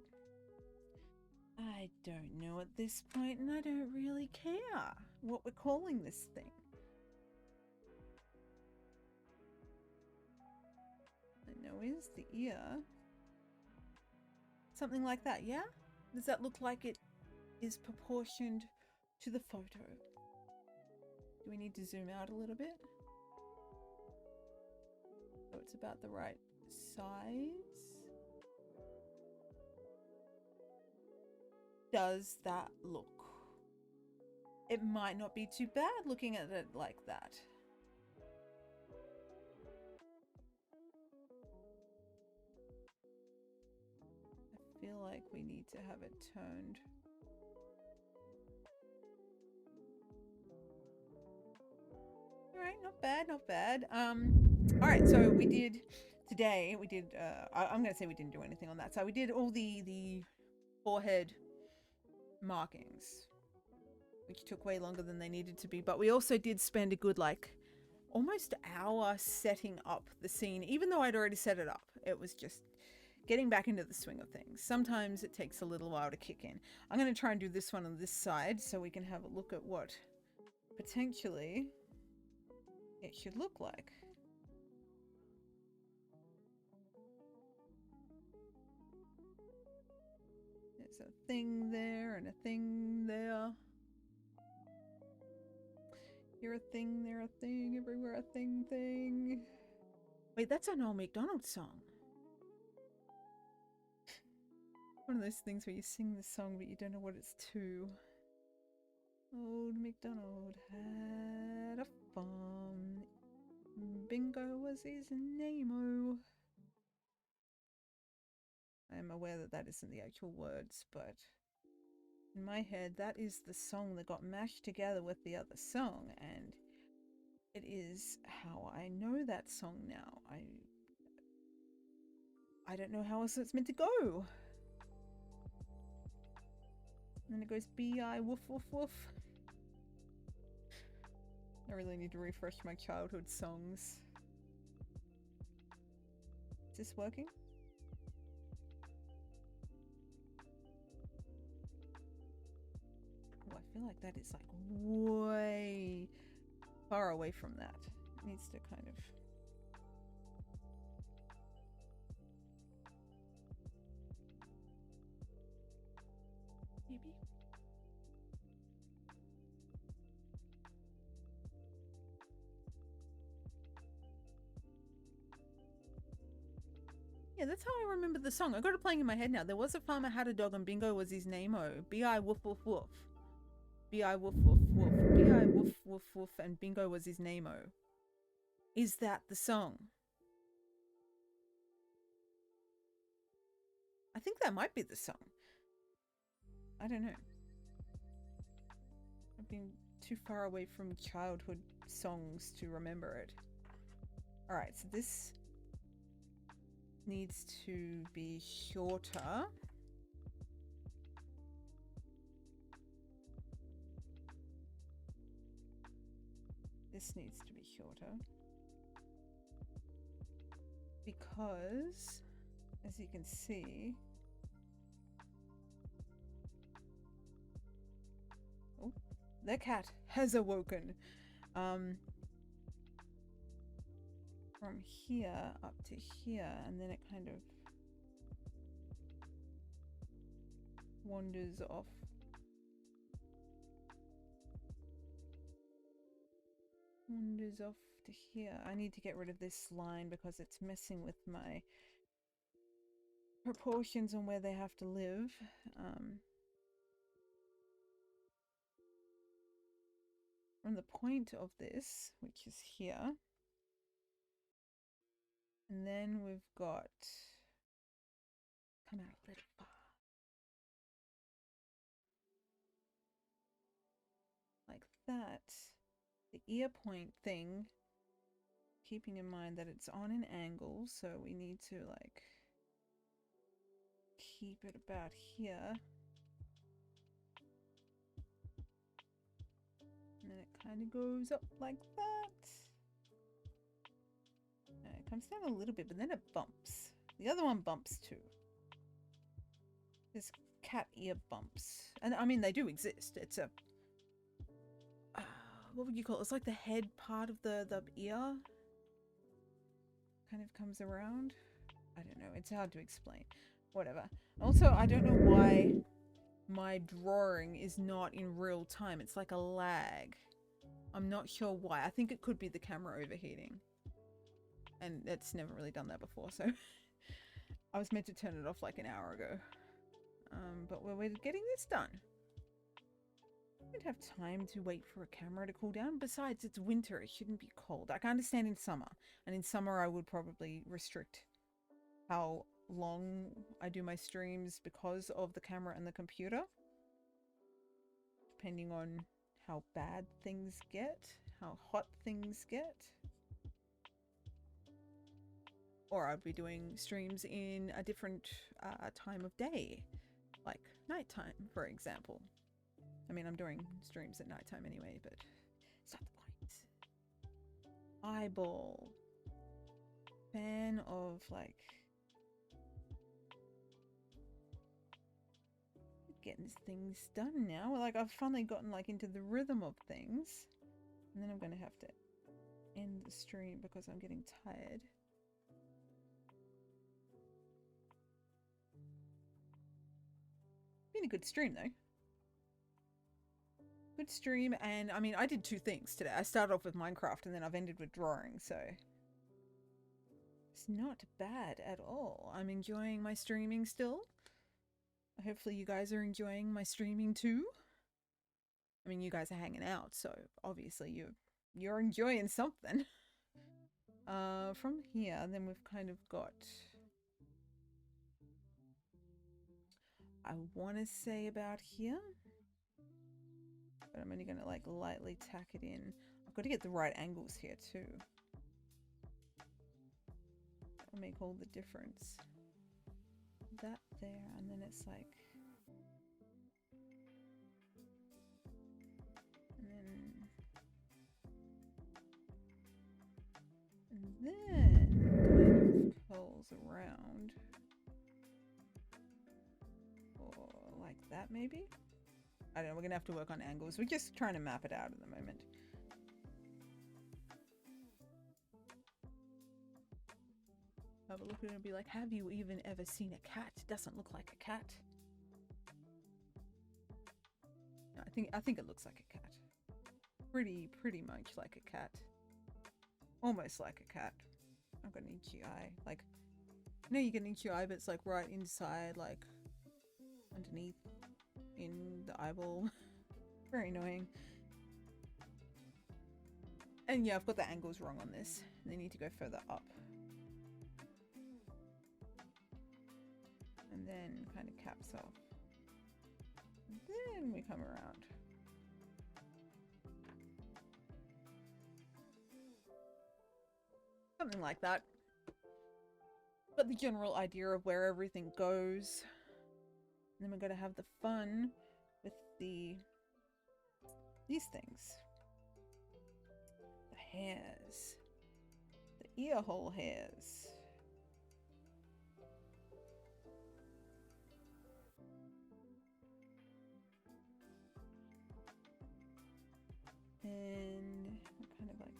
I don't know at this point, and I don't really care what we're calling this thing. I know is the ear. Something like that, yeah? Does that look like it is proportioned to the photo? Do we need to zoom out a little bit? So it's about the right size. Does that look? It might not be too bad looking at it like that. I feel like we need to have it turned. All right, not bad, not bad. All right, so we did today. We did. I'm gonna say we didn't do anything on that. So we did all the forehead markings, which took way longer than they needed to be. But we also did spend a good like almost hour setting up the scene, even though I'd already set it up. It was just getting back into the swing of things. Sometimes it takes a little while to kick in. I'm going to try and do this one on this side so we can have a look at what potentially it should look like. There's a thing there and a thing there. Here a thing, there a thing, everywhere a thing. Wait, that's an Old MacDonald song. One of those things where you sing the song but you don't know what it's to. Old MacDonald had a farm. Bingo was his name-o. I am aware that that isn't the actual words, but in my head that is the song that got mashed together with the other song, and it is how I know that song now. I don't know how else it's meant to go. And then it goes B-I woof woof woof. I really need to refresh my childhood songs. Is this working? Oh, I feel like that is like way far away from that. It needs to kind of... maybe? Yeah, that's how I remember the song. I got it playing in my head now. There was a farmer had a dog and Bingo was his name-o. B-I woof woof woof. B-I woof woof woof. B-I woof woof woof and Bingo was his name-o. Is that the song? I think that might be the song. I don't know. I've been too far away from childhood songs to remember it. Alright, so this needs to be shorter. This needs to be shorter. Because, as you can see... oh, the cat has awoken. From here up to here, and then it kind of wanders off. Wanders off to here. I need to get rid of this line because it's messing with my proportions on where they have to live. From the point of this, which is here, and then we've got, come out a little far, like that. The ear point thing, keeping in mind that it's on an angle, so we need to like keep it about here. And then then it kind of goes up like that. And it comes down a little bit, but then it bumps. The other one bumps too. There's cat ear bumps. And I mean, they do exist. It's a... what would you call it? It's like the head part of the ear. Kind of comes around. I don't know. It's hard to explain. Whatever. Also, I don't know why my drawing is not in real time. It's like a lag. I'm not sure why. I think it could be the camera overheating. And it's never really done that before, so... I was meant to turn it off like an hour ago. But we're getting this done. I don't have time to wait for a camera to cool down. Besides, it's winter. It shouldn't be cold. I can understand in summer. And in summer, I would probably restrict how long I do my streams because of the camera and the computer. Depending on how bad things get. How hot things get. Or I'd be doing streams in a different time of day. Like nighttime, for example. I mean, I'm doing streams at nighttime anyway, but it's not the point. Eyeball. Fan of, like... getting things done now. Like, I've finally gotten, like, into the rhythm of things. And then I'm going to have to end the stream because I'm getting tired. Been a good stream, though. Good stream, and I mean, I did two things today. I started off with Minecraft and then I've ended with drawing, so it's not bad at all. I'm enjoying my streaming still. Hopefully you guys are enjoying my streaming too. I mean, you guys are hanging out, so obviously you're enjoying something. From here, then we've kind of got... I want to say about here. But I'm only going to like lightly tack it in. I've got to get the right angles here too. That'll make all the difference. That there, and then it's like... And then kind of curls around. Or like that maybe? I don't know, we're going to have to work on angles. We're just trying to map it out at the moment. Have a look at it and be like, have you even ever seen a cat? It doesn't look like a cat. No, I think it looks like a cat. Pretty much like a cat. Almost like a cat. I've got an itchy eye. Like, you know you get an itchy eye, but it's like right inside, like underneath in the eyeball. Very annoying. And yeah, I've got the angles wrong on this. They need to go further up. And then kind of caps off. And then we come around. Something like that. But the general idea of where everything goes. And then we're going to have the fun with these things. The hairs. The ear hole hairs. And kind of like,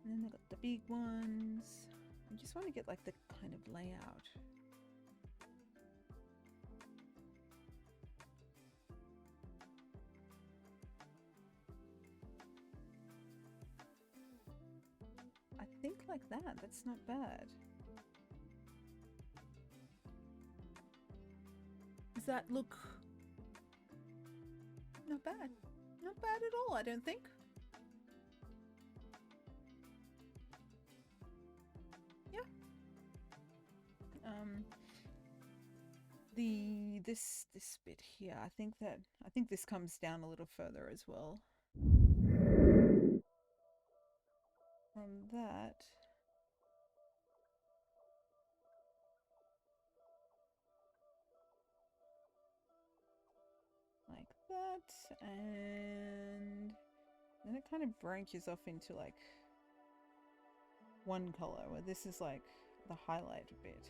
and then they've got the big ones. I just want to get like the kind of layout. I think like that, that's not bad. Does that look not bad? Not bad at all, I don't think. Yeah. This bit here, I think this comes down a little further as well. From that. Like that, and then And it kind of branches off into like one color, where this is like the highlight bit.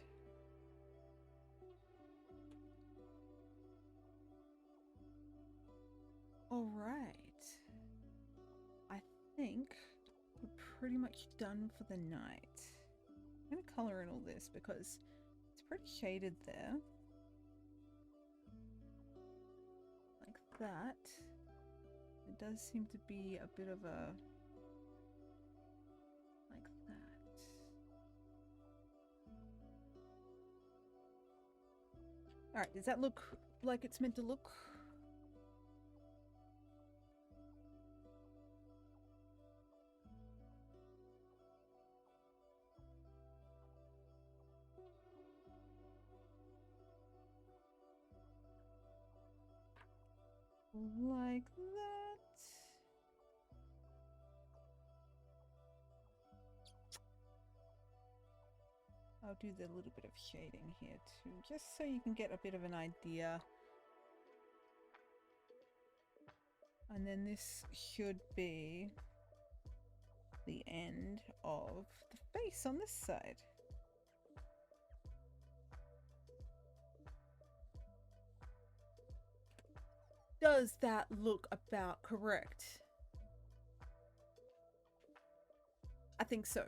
All right, I think we're pretty much done for the night. I'm gonna color in all this because it's pretty shaded there, like that. It does seem to be a bit of a like that. All right, does that look like it's meant to look? Like that. I'll do the little bit of shading here too, just so you can get a bit of an idea. And then this should be the end of the face on this side. Does that look about correct? I think so.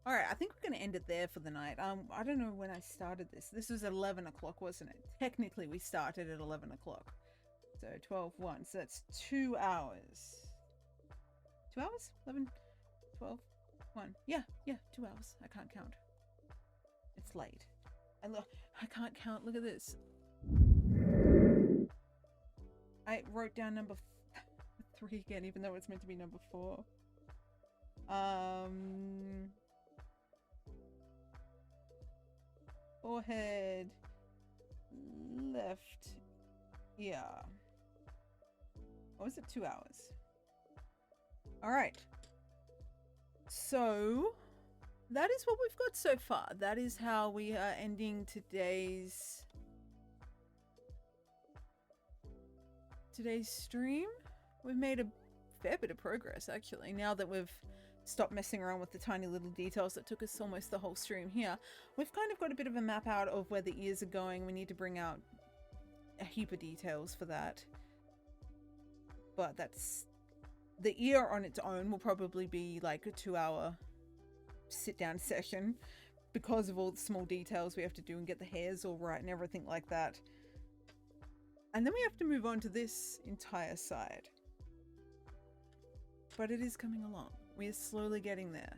All right, I think we're going to end it there for the night. I don't know when I started this. This was at 11 o'clock, wasn't it? Technically, we started at 11 o'clock. So 12, 1. So that's 2 hours. 2 hours? 11, 12, 1. Yeah, 2 hours. I can't count. It's late. And look, I can't count. Look at this. I wrote down number 3 again, even though it's meant to be number 4. Forehead, left ear. What was it? 2 hours. All right. So that is what we've got so far. That is how we are ending today's stream. We've made a fair bit of progress, actually, now that we've stopped messing around with the tiny little details that took us almost the whole stream here. We've kind of got a bit of a map out of where the ears are going. We need to bring out a heap of details for that. But that's... the ear on its own will probably be like a 2-hour sit-down session because of all the small details we have to do and get the hairs all right and everything like that. And then we have to move on to this entire side. But it is coming along. We are slowly getting there.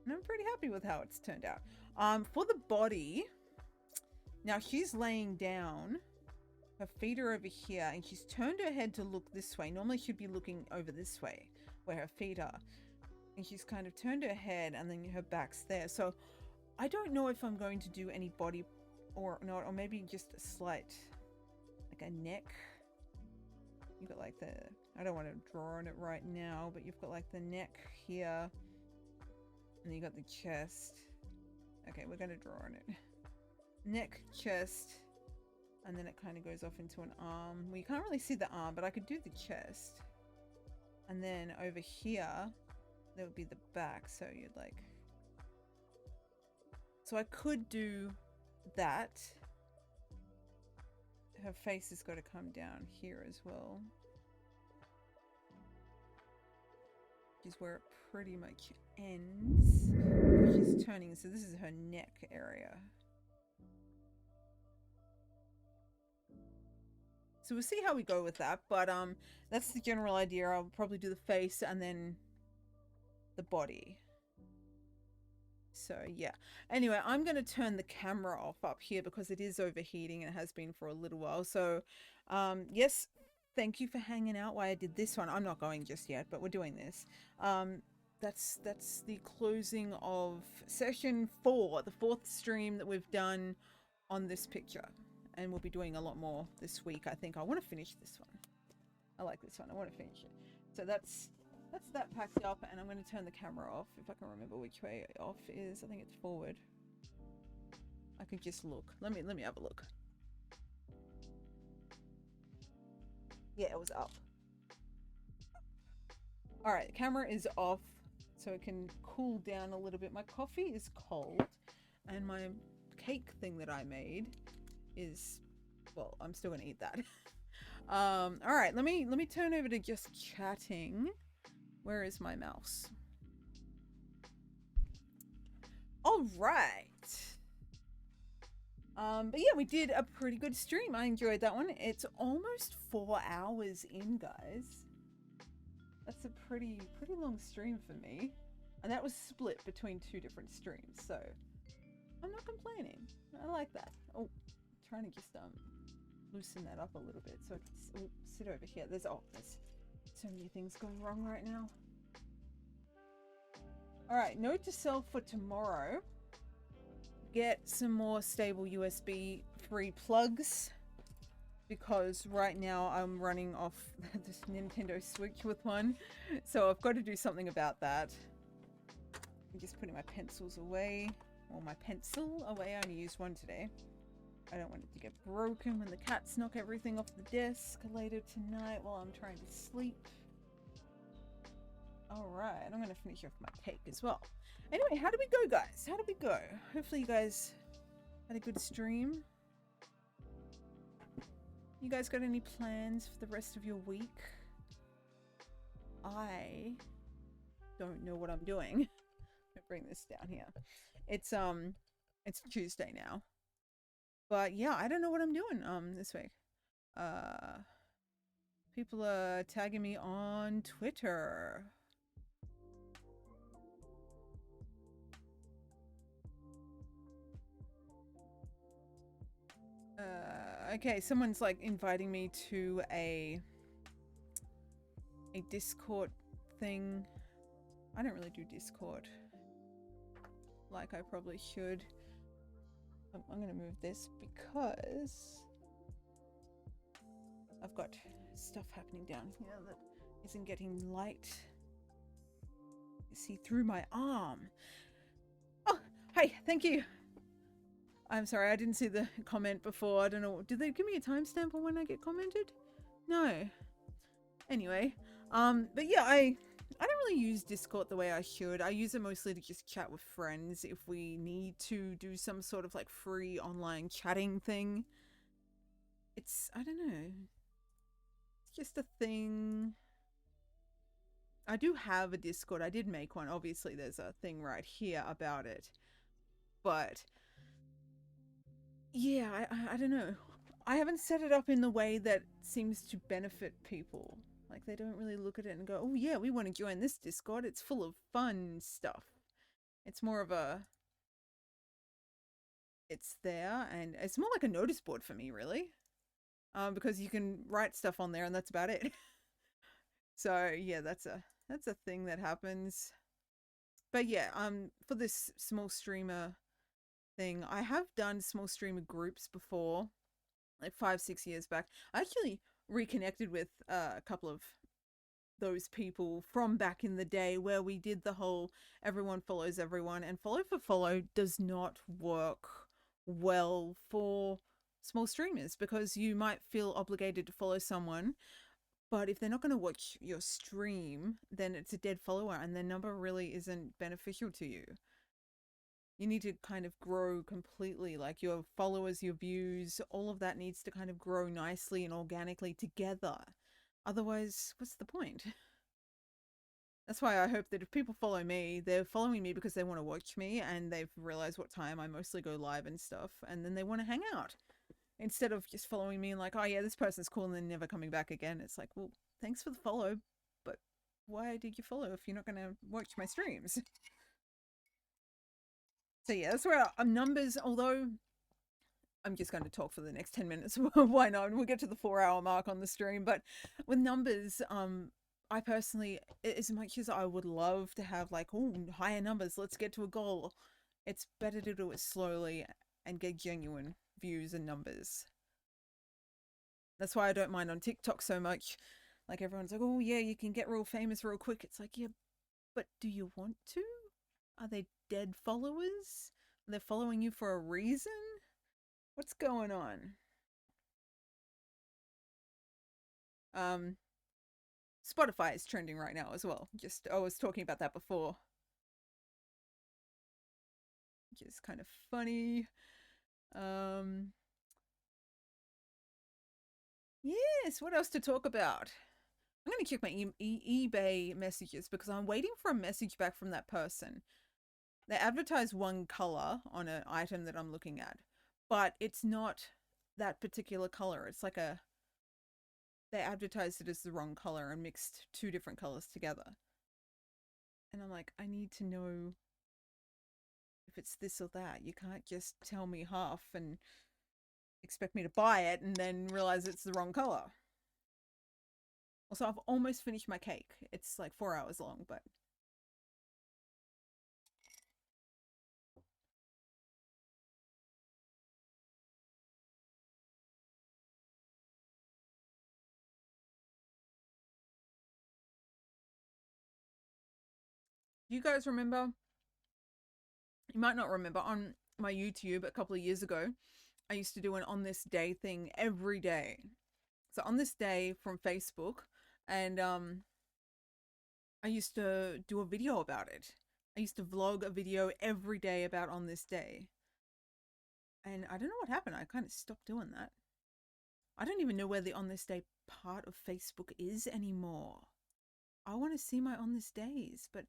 And I'm pretty happy with how it's turned out. For the body, now she's laying down. Her feet are over here and she's turned her head to look this way. Normally she'd be looking over this way where her feet are. And she's kind of turned her head and then her back's there. So I don't know if I'm going to do any body or not, or maybe just a slight, like a neck. You've got like the, I don't want to draw on it right now, but you've got like the neck here. And you got the chest. Okay, we're going to draw on it. Neck, chest. And then it kind of goes off into an arm. Well, you can't really see the arm, but I could do the chest. And then over here, there would be the back. So you'd like... so I could do that. Her face has got to come down here as well. Which is where it pretty much ends. She's turning, so this is her neck area. So we'll see how we go with that, but that's the general idea. I'll probably do the face and then the body. So yeah. Anyway, I'm going to turn the camera off up here because it is overheating and it has been for a little while. So yes, thank you for hanging out while I did this one. I'm not going just yet, but we're doing this. That's the closing of session 4, the 4th stream that we've done on this picture. And we'll be doing a lot more this week, I think. I want to finish this one. I like this one. I want to finish it. So that's that packed up, and I'm going to turn the camera off if I can remember which way off is. I think it's forward. I could just look. Let me have a look. Yeah, it was up. All right, the camera is off so it can cool down a little bit. My coffee is cold and my cake thing that I made is, well, I'm still gonna eat that. All right, let me turn over to just chatting. Where is my mouse? All right. But yeah, we did a pretty good stream. I enjoyed that one. It's almost 4 hours in, guys. That's a pretty long stream for me. And that was split between 2 different streams, so I'm not complaining. I like that. Oh, trying to just loosen that up a little bit so I can sit over here. There's so many things going wrong right now. All right, note to self for tomorrow: get some more stable USB 3 plugs, because right now I'm running off this Nintendo Switch with one, so I've got to do something about that. I'm just putting my pencils away, or my pencil away. I only used one today. I don't want it to get broken when the cats knock everything off the desk later tonight while I'm trying to sleep. Alright, I'm gonna finish off my cake as well. Anyway, how did we go, guys? How did we go? Hopefully you guys had a good stream. You guys got any plans for the rest of your week? I don't know what I'm doing. Let me bring this down here. It's Tuesday now. But yeah, I don't know what I'm doing this week. People are tagging me on Twitter. Okay, someone's like inviting me to a Discord thing. I don't really do Discord like I probably should. I'm gonna move this because I've got stuff happening down here that isn't getting light. You see through my arm. Oh, hey, thank you. I'm sorry, I didn't see the comment before. I don't know. Did they give me a timestamp on when I get commented? No. Anyway, but yeah, I don't really use Discord the way I should. I use it mostly to just chat with friends if we need to do some sort of like free online chatting thing. I don't know. It's just a thing. I do have a Discord. I did make one. Obviously, there's a thing right here about it. But yeah, I don't know. I haven't set it up in the way that seems to benefit people. Like, they don't really look at it and go, oh yeah, we want to join this Discord. It's full of fun stuff. It's more of a... It's there, and it's more like a notice board for me, really. Because you can write stuff on there and that's about it. So yeah, that's a thing that happens. But yeah, for this small streamer thing, I have done small streamer groups before, like 5-6 years back. I actually reconnected with a couple of those people from back in the day where we did the whole everyone follows everyone, and follow for follow does not work well for small streamers because you might feel obligated to follow someone, but if they're not going to watch your stream, then it's a dead follower and their number really isn't beneficial to you. You need to kind of grow completely, like your followers, your views, all of that needs to kind of grow nicely and organically together. Otherwise, what's the point? That's why I hope that if people follow me, they're following me because they want to watch me and they've realized what time I mostly go live and stuff, and then they want to hang out. Instead of just following me and like, oh yeah, this person's cool and then never coming back again. It's like, well, thanks for the follow, but why did you follow if you're not going to watch my streams? So yeah, that's where our numbers, although I'm just going to talk for the next 10 minutes. Why not? We'll get to the 4-hour mark on the stream. But with numbers, I personally, as much as I would love to have like, oh, higher numbers, let's get to a goal, it's better to do it slowly and get genuine views and numbers. That's why I don't mind on TikTok so much. Like, everyone's like, oh yeah, you can get real famous real quick. It's like, yeah, but do you want to? Are they dead followers? They're following you for a reason? What's going on? Spotify is trending right now as well. Just I was talking about that before. Which is kind of funny. Um yes, what else to talk about? I'm going to check my eBay messages because I'm waiting for a message back from that person. They advertise one color on an item that I'm looking at, but it's not that particular color. It's like they advertised it as the wrong color and mixed two different colors together. And I'm like, I need to know if it's this or that. You can't just tell me half and expect me to buy it and then realize it's the wrong color. Also, I've almost finished my cake. It's like 4 hours long, but you guys remember? You might not remember, on my YouTube a couple of years ago, I used to do an on this day thing every day. So on this day from Facebook, and I used to do a video about it. I used to vlog a video every day about on this day. And I don't know what happened. I kind of stopped doing that. I don't even know where the on this day part of Facebook is anymore. I want to see my on this days, but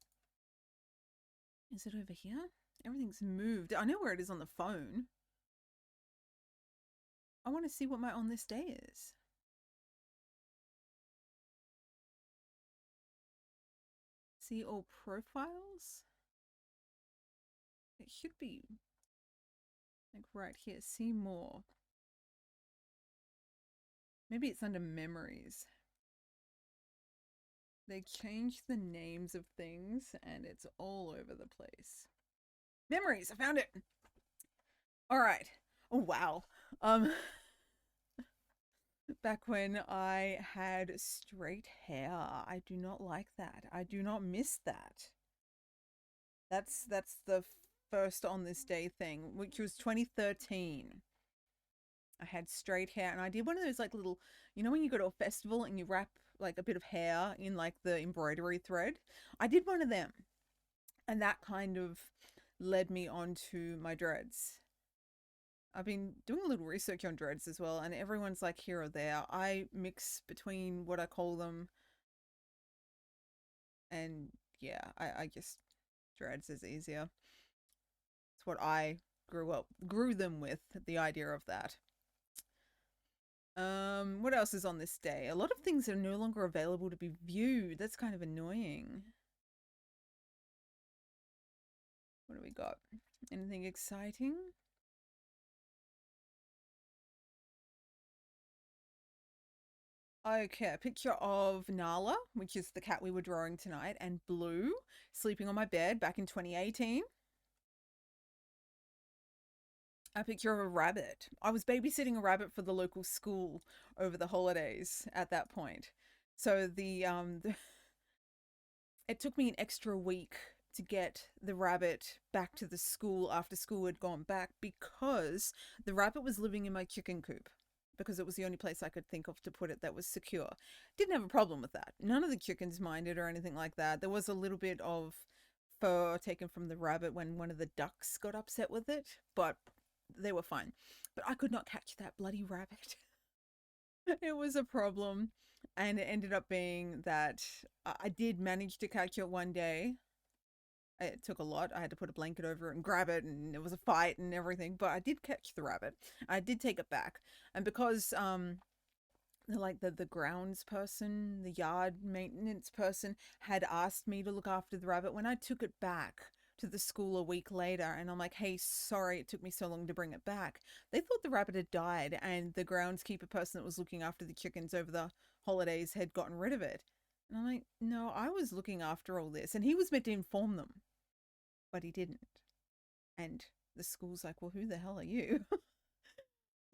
is it over here? Everything's moved. I know where it is on the phone. I want to see what my on this day is. See all profiles? It should be like right here. See more. Maybe it's under memories. They changed the names of things and it's all over the place. Memories, I found it. All right. Oh wow. Back when I had straight hair. I do not like that. I do not miss that. That's the first on this day thing, which was 2013. I had straight hair and I did one of those like little, you know, when you go to a festival and you wrap like a bit of hair in like the embroidery thread. I did one of them. And that kind of led me on to my dreads. I've been doing a little research on dreads as well, and everyone's like here or there. I mix between what I call them, and yeah, I just dreads is easier. It's what I grew them with, the idea of that. What else is on this day? A lot of things are no longer available to be viewed. That's kind of annoying. What do we got? Anything exciting? Okay, a picture of Nala, which is the cat we were drawing tonight, and Blue sleeping on my bed back in 2018. A picture of a rabbit. I was babysitting a rabbit for the local school over the holidays at that point. So it took me an extra week to get the rabbit back to the school after school had gone back because the rabbit was living in my chicken coop because it was the only place I could think of to put it that was secure. Didn't have a problem with that. None of the chickens minded or anything like that. There was a little bit of fur taken from the rabbit when one of the ducks got upset with it, but they were fine. But I could not catch that bloody rabbit. It was a problem. And it ended up being that I did manage to catch it one day. It took a lot. I had to put a blanket over it and grab it, and it was a fight and everything. But I did catch the rabbit. I did take it back, and because like the grounds person, the yard maintenance person, had asked me to look after the rabbit, when I took it back to the school a week later, and I'm like, hey, sorry it took me so long to bring it back, they thought the rabbit had died, and the groundskeeper person that was looking after the chickens over the holidays had gotten rid of it. And I'm like, no, I was looking after all this. And he was meant to inform them, but he didn't. And the school's like, well, who the hell are you?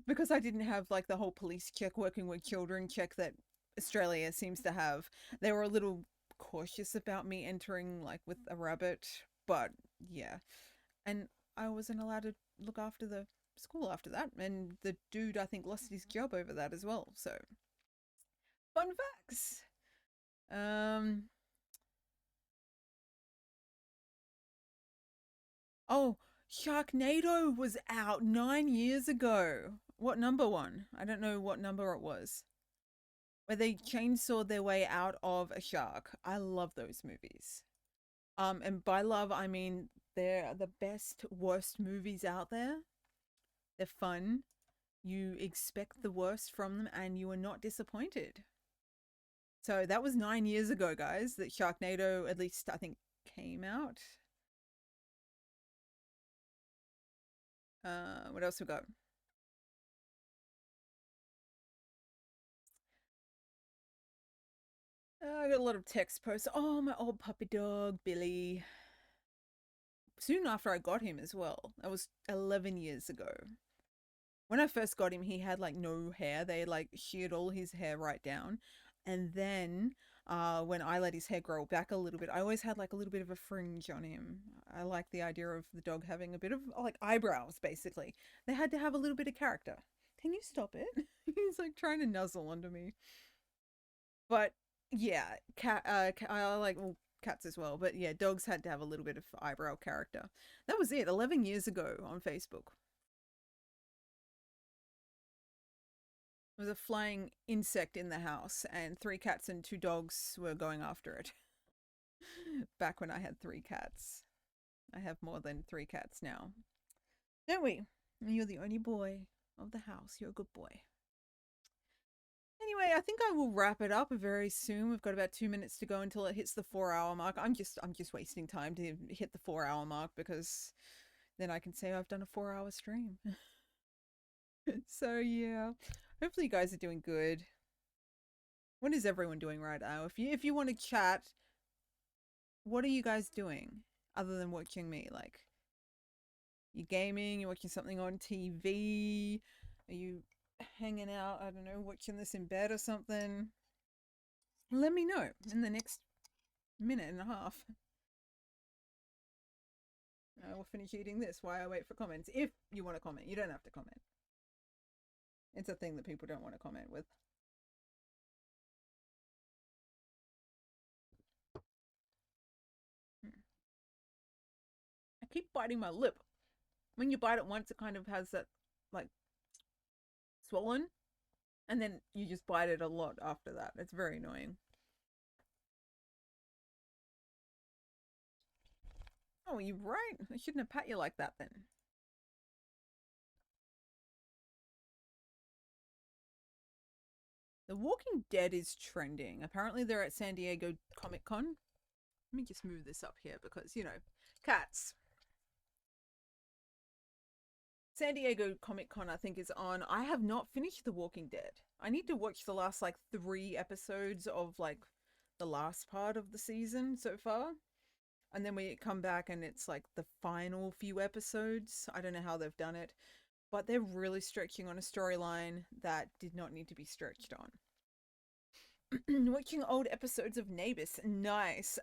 Because I didn't have like the whole police check, working with children check that Australia seems to have. They were a little cautious about me entering like with a rabbit, but yeah. And I wasn't allowed to look after the school after that. And the dude, I think, lost his job over that as well. So, fun facts. Um. Oh, Sharknado was out 9 years ago. What number one? I don't know what number it was. Where they chainsawed their way out of a shark. I love those movies. And by love, I mean they're the best, worst movies out there. They're fun. You expect the worst from them, and you are not disappointed. So that was 9 years ago, guys. That Sharknado, at least I think, came out. What else we got? I got a lot of text posts. Oh, my old puppy dog, Billy. Soon after I got him as well. That was 11 years ago. When I first got him, he had like no hair. They like sheared all his hair right down. And then when I let his hair grow back a little bit, I always had like a little bit of a fringe on him. I like the idea of the dog having a bit of like eyebrows, basically. They had to have a little bit of character. Can you stop it? He's like trying to nuzzle under me. But yeah, I like well, cats as well. But yeah, dogs had to have a little bit of eyebrow character. That was it. 11 years ago on Facebook. There was a flying insect in the house, and three cats and two dogs were going after it. Back when I had three cats. I have more than three cats now. Don't we? You're the only boy of the house. You're a good boy. Anyway, I think I will wrap it up very soon. We've got about 2 minutes to go until it hits the 4 hour mark. I'm just wasting time to hit the 4 hour mark because then I can say I've done a 4 hour stream. So yeah. Hopefully you guys are doing good. What is everyone doing right now? If you want to chat, what are you guys doing other than watching me? Like, you gaming? You watching something on TV? Are you hanging out? I don't know, watching this in bed or something? Let me know in the next minute and a half. I will finish eating this while I wait for comments. If you want to comment, you don't have to comment. It's a thing that people don't want to comment with. I keep biting my lip. When you bite it once, it kind of has that like swollen, and then you just bite it a lot after that. It's very annoying. Oh, you're right. I shouldn't have pat you like that then. The Walking Dead is trending. Apparently, they're at San Diego Comic Con. Let me just move this up here because, cats. San Diego Comic Con, I think, is on. I have not finished The Walking Dead. I need to watch the last, like, 3 episodes of, like, the last part of the season so far. And then we come back and it's, like, the final few episodes. I don't know how they've done it. But they're really stretching on a storyline that did not need to be stretched on. Watching old episodes of Neighbours. Nice.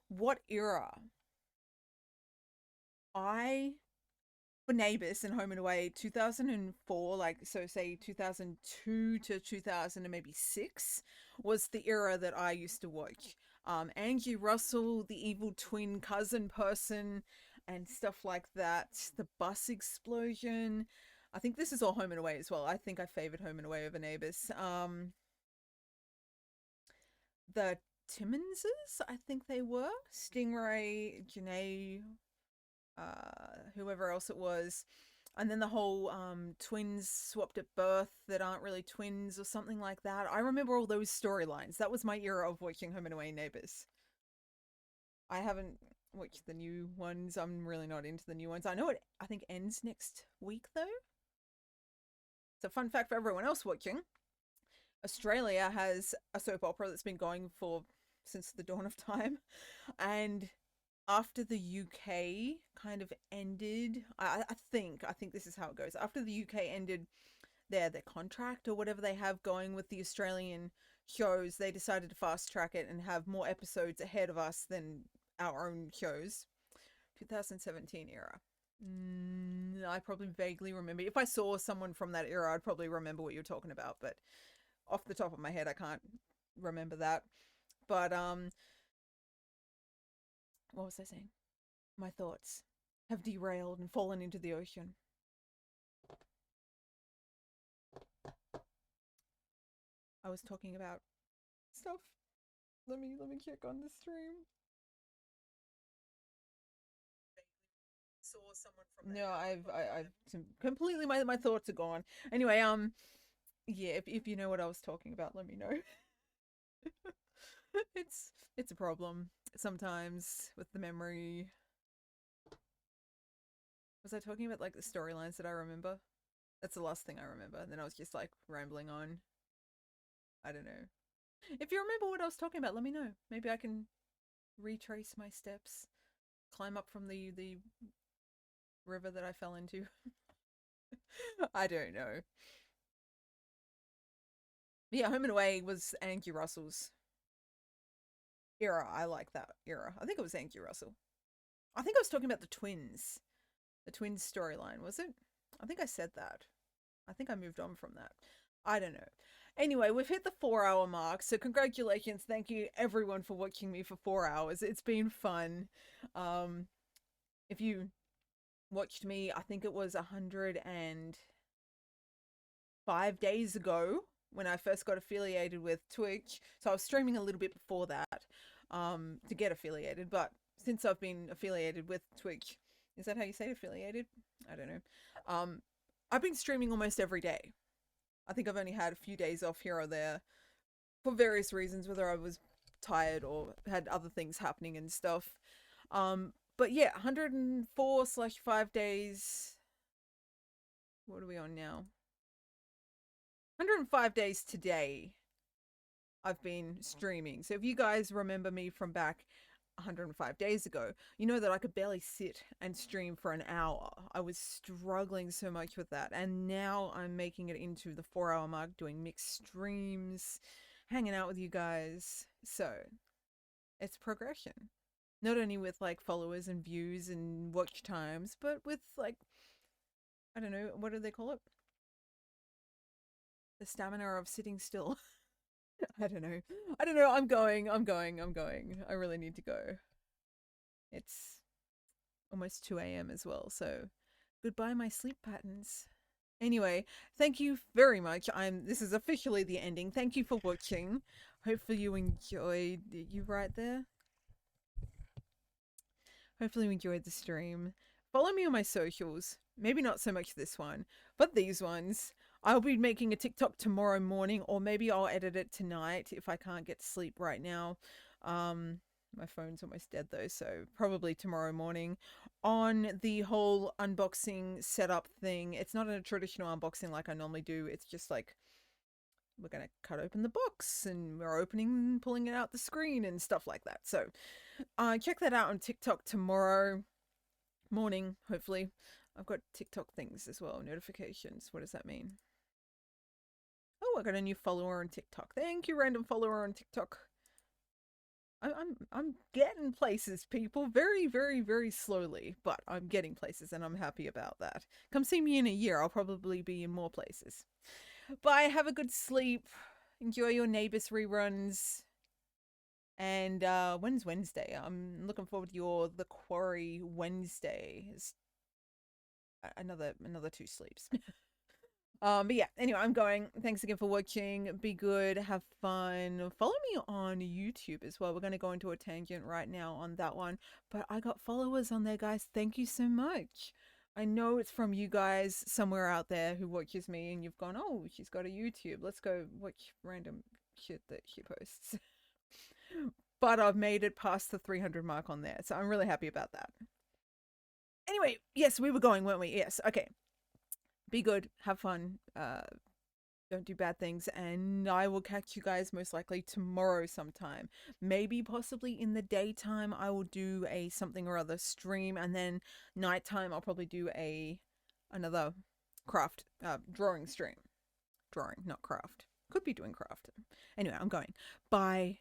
What era? I for Neighbours and Home and Away 2004, like so say 2002 to 2000 and maybe 6 was the era that I used to watch. Angie Russell, the evil twin cousin person, and stuff like that. The bus explosion. I think this is all Home and Away as well. I think I favored Home and Away over Neighbours. The Timmonses, I think they were. Stingray, Janae, whoever else it was. And then the whole twins swapped at birth that aren't really twins or something like that. I remember all those storylines. That was my era of watching Home and Away Neighbours. I haven't watched the new ones. I'm really not into the new ones. I know I think ends next week though. So fun fact for everyone else watching. Australia has a soap opera that's been going for since the dawn of time, and after the UK kind of ended, I think this is how it goes. After the UK ended their contract or whatever they have going with the Australian shows, they decided to fast track it and have more episodes ahead of us than our own shows. 2017 era. I probably vaguely remember. If I saw someone from that era, I'd probably remember what you're talking about, but off the top of my head, I can't remember that. But what was I saying? My thoughts have derailed and fallen into the ocean. I was talking about stuff. Let me check on the stream. Saw someone from no, I've completely my thoughts are gone. Anyway, yeah, if you know what I was talking about, let me know. it's a problem sometimes with the memory. Was I talking about like the storylines that I remember? That's the last thing I remember. And then I was just like rambling on. I don't know. If you remember what I was talking about, let me know. Maybe I can retrace my steps, climb up from the river that I fell into. I don't know. Yeah, Home and Away was Angie Russell's era. I like that era. I think it was Angie Russell. I think I was talking about the twins. The twins storyline, was it? I think I said that. I think I moved on from that. I don't know. Anyway, we've hit the 4 hour mark, so congratulations. Thank you everyone for watching me for 4 hours. It's been fun. If you watched me, I think it was 105 days ago when I first got affiliated with Twitch. So I was streaming a little bit before that to get affiliated, but since I've been affiliated with Twitch, is that how you say affiliated? I don't know. I've been streaming almost every day. I think I've only had a few days off here or there for various reasons, whether I was tired or had other things happening and stuff. But yeah, 104/5 days. What are we on now? 105 days today I've been streaming. So if you guys remember me from back 105 days ago, you know that I could barely sit and stream for an hour. I was struggling so much with that. And now I'm making it into the 4 hour mark, doing mixed streams, hanging out with you guys. So it's progression. Not only with like followers and views and watch times, but with like, I don't know, what do they call it? The stamina of sitting still. I don't know. I'm going. I really need to go. It's almost 2 a.m. as well, so goodbye my sleep patterns. Anyway, thank you very much. This is officially the ending. Thank you for watching. Hopefully you enjoyed. You right there? Hopefully you enjoyed the stream. Follow me on my socials. Maybe not so much this one, but these ones. I'll be making a TikTok tomorrow morning, or maybe I'll edit it tonight if I can't get to sleep right now. My phone's almost dead though, so probably tomorrow morning on the whole unboxing setup thing. It's not a traditional unboxing like I normally do. It's just like we're going to cut open the box and we're opening, pulling it out the screen and stuff like that. So check that out on TikTok tomorrow morning, hopefully. I've got TikTok things as well, notifications. What does that mean? Oh, I got a new follower on TikTok. Thank you, random follower on TikTok. I'm getting places, people. Very, very, very slowly, but I'm getting places and I'm happy about that. Come see me in a year. I'll probably be in more places. Bye. Have a good sleep. Enjoy your Neighbours reruns. And when's Wednesday? I'm looking forward to the Quarry Wednesday. Another 2 sleeps. But yeah, anyway, I'm going. Thanks again for watching. Be good, have fun. Follow me on YouTube as well. We're going to go into a tangent right now on that one, but I got followers on there, guys. Thank you so much. I know it's from you guys somewhere out there who watches me and you've gone, oh, she's got a YouTube. Let's go watch random shit that she posts. But I've made it past the 300 mark on there, so I'm really happy about that. Anyway, yes, we were going, weren't we? Yes, okay. Be good, have fun, don't do bad things, and I will catch you guys most likely tomorrow sometime. Maybe possibly in the daytime I will do a something or other stream, and then nighttime I'll probably do another craft drawing stream. Drawing, not craft. Could be doing craft. Anyway, I'm going. Bye.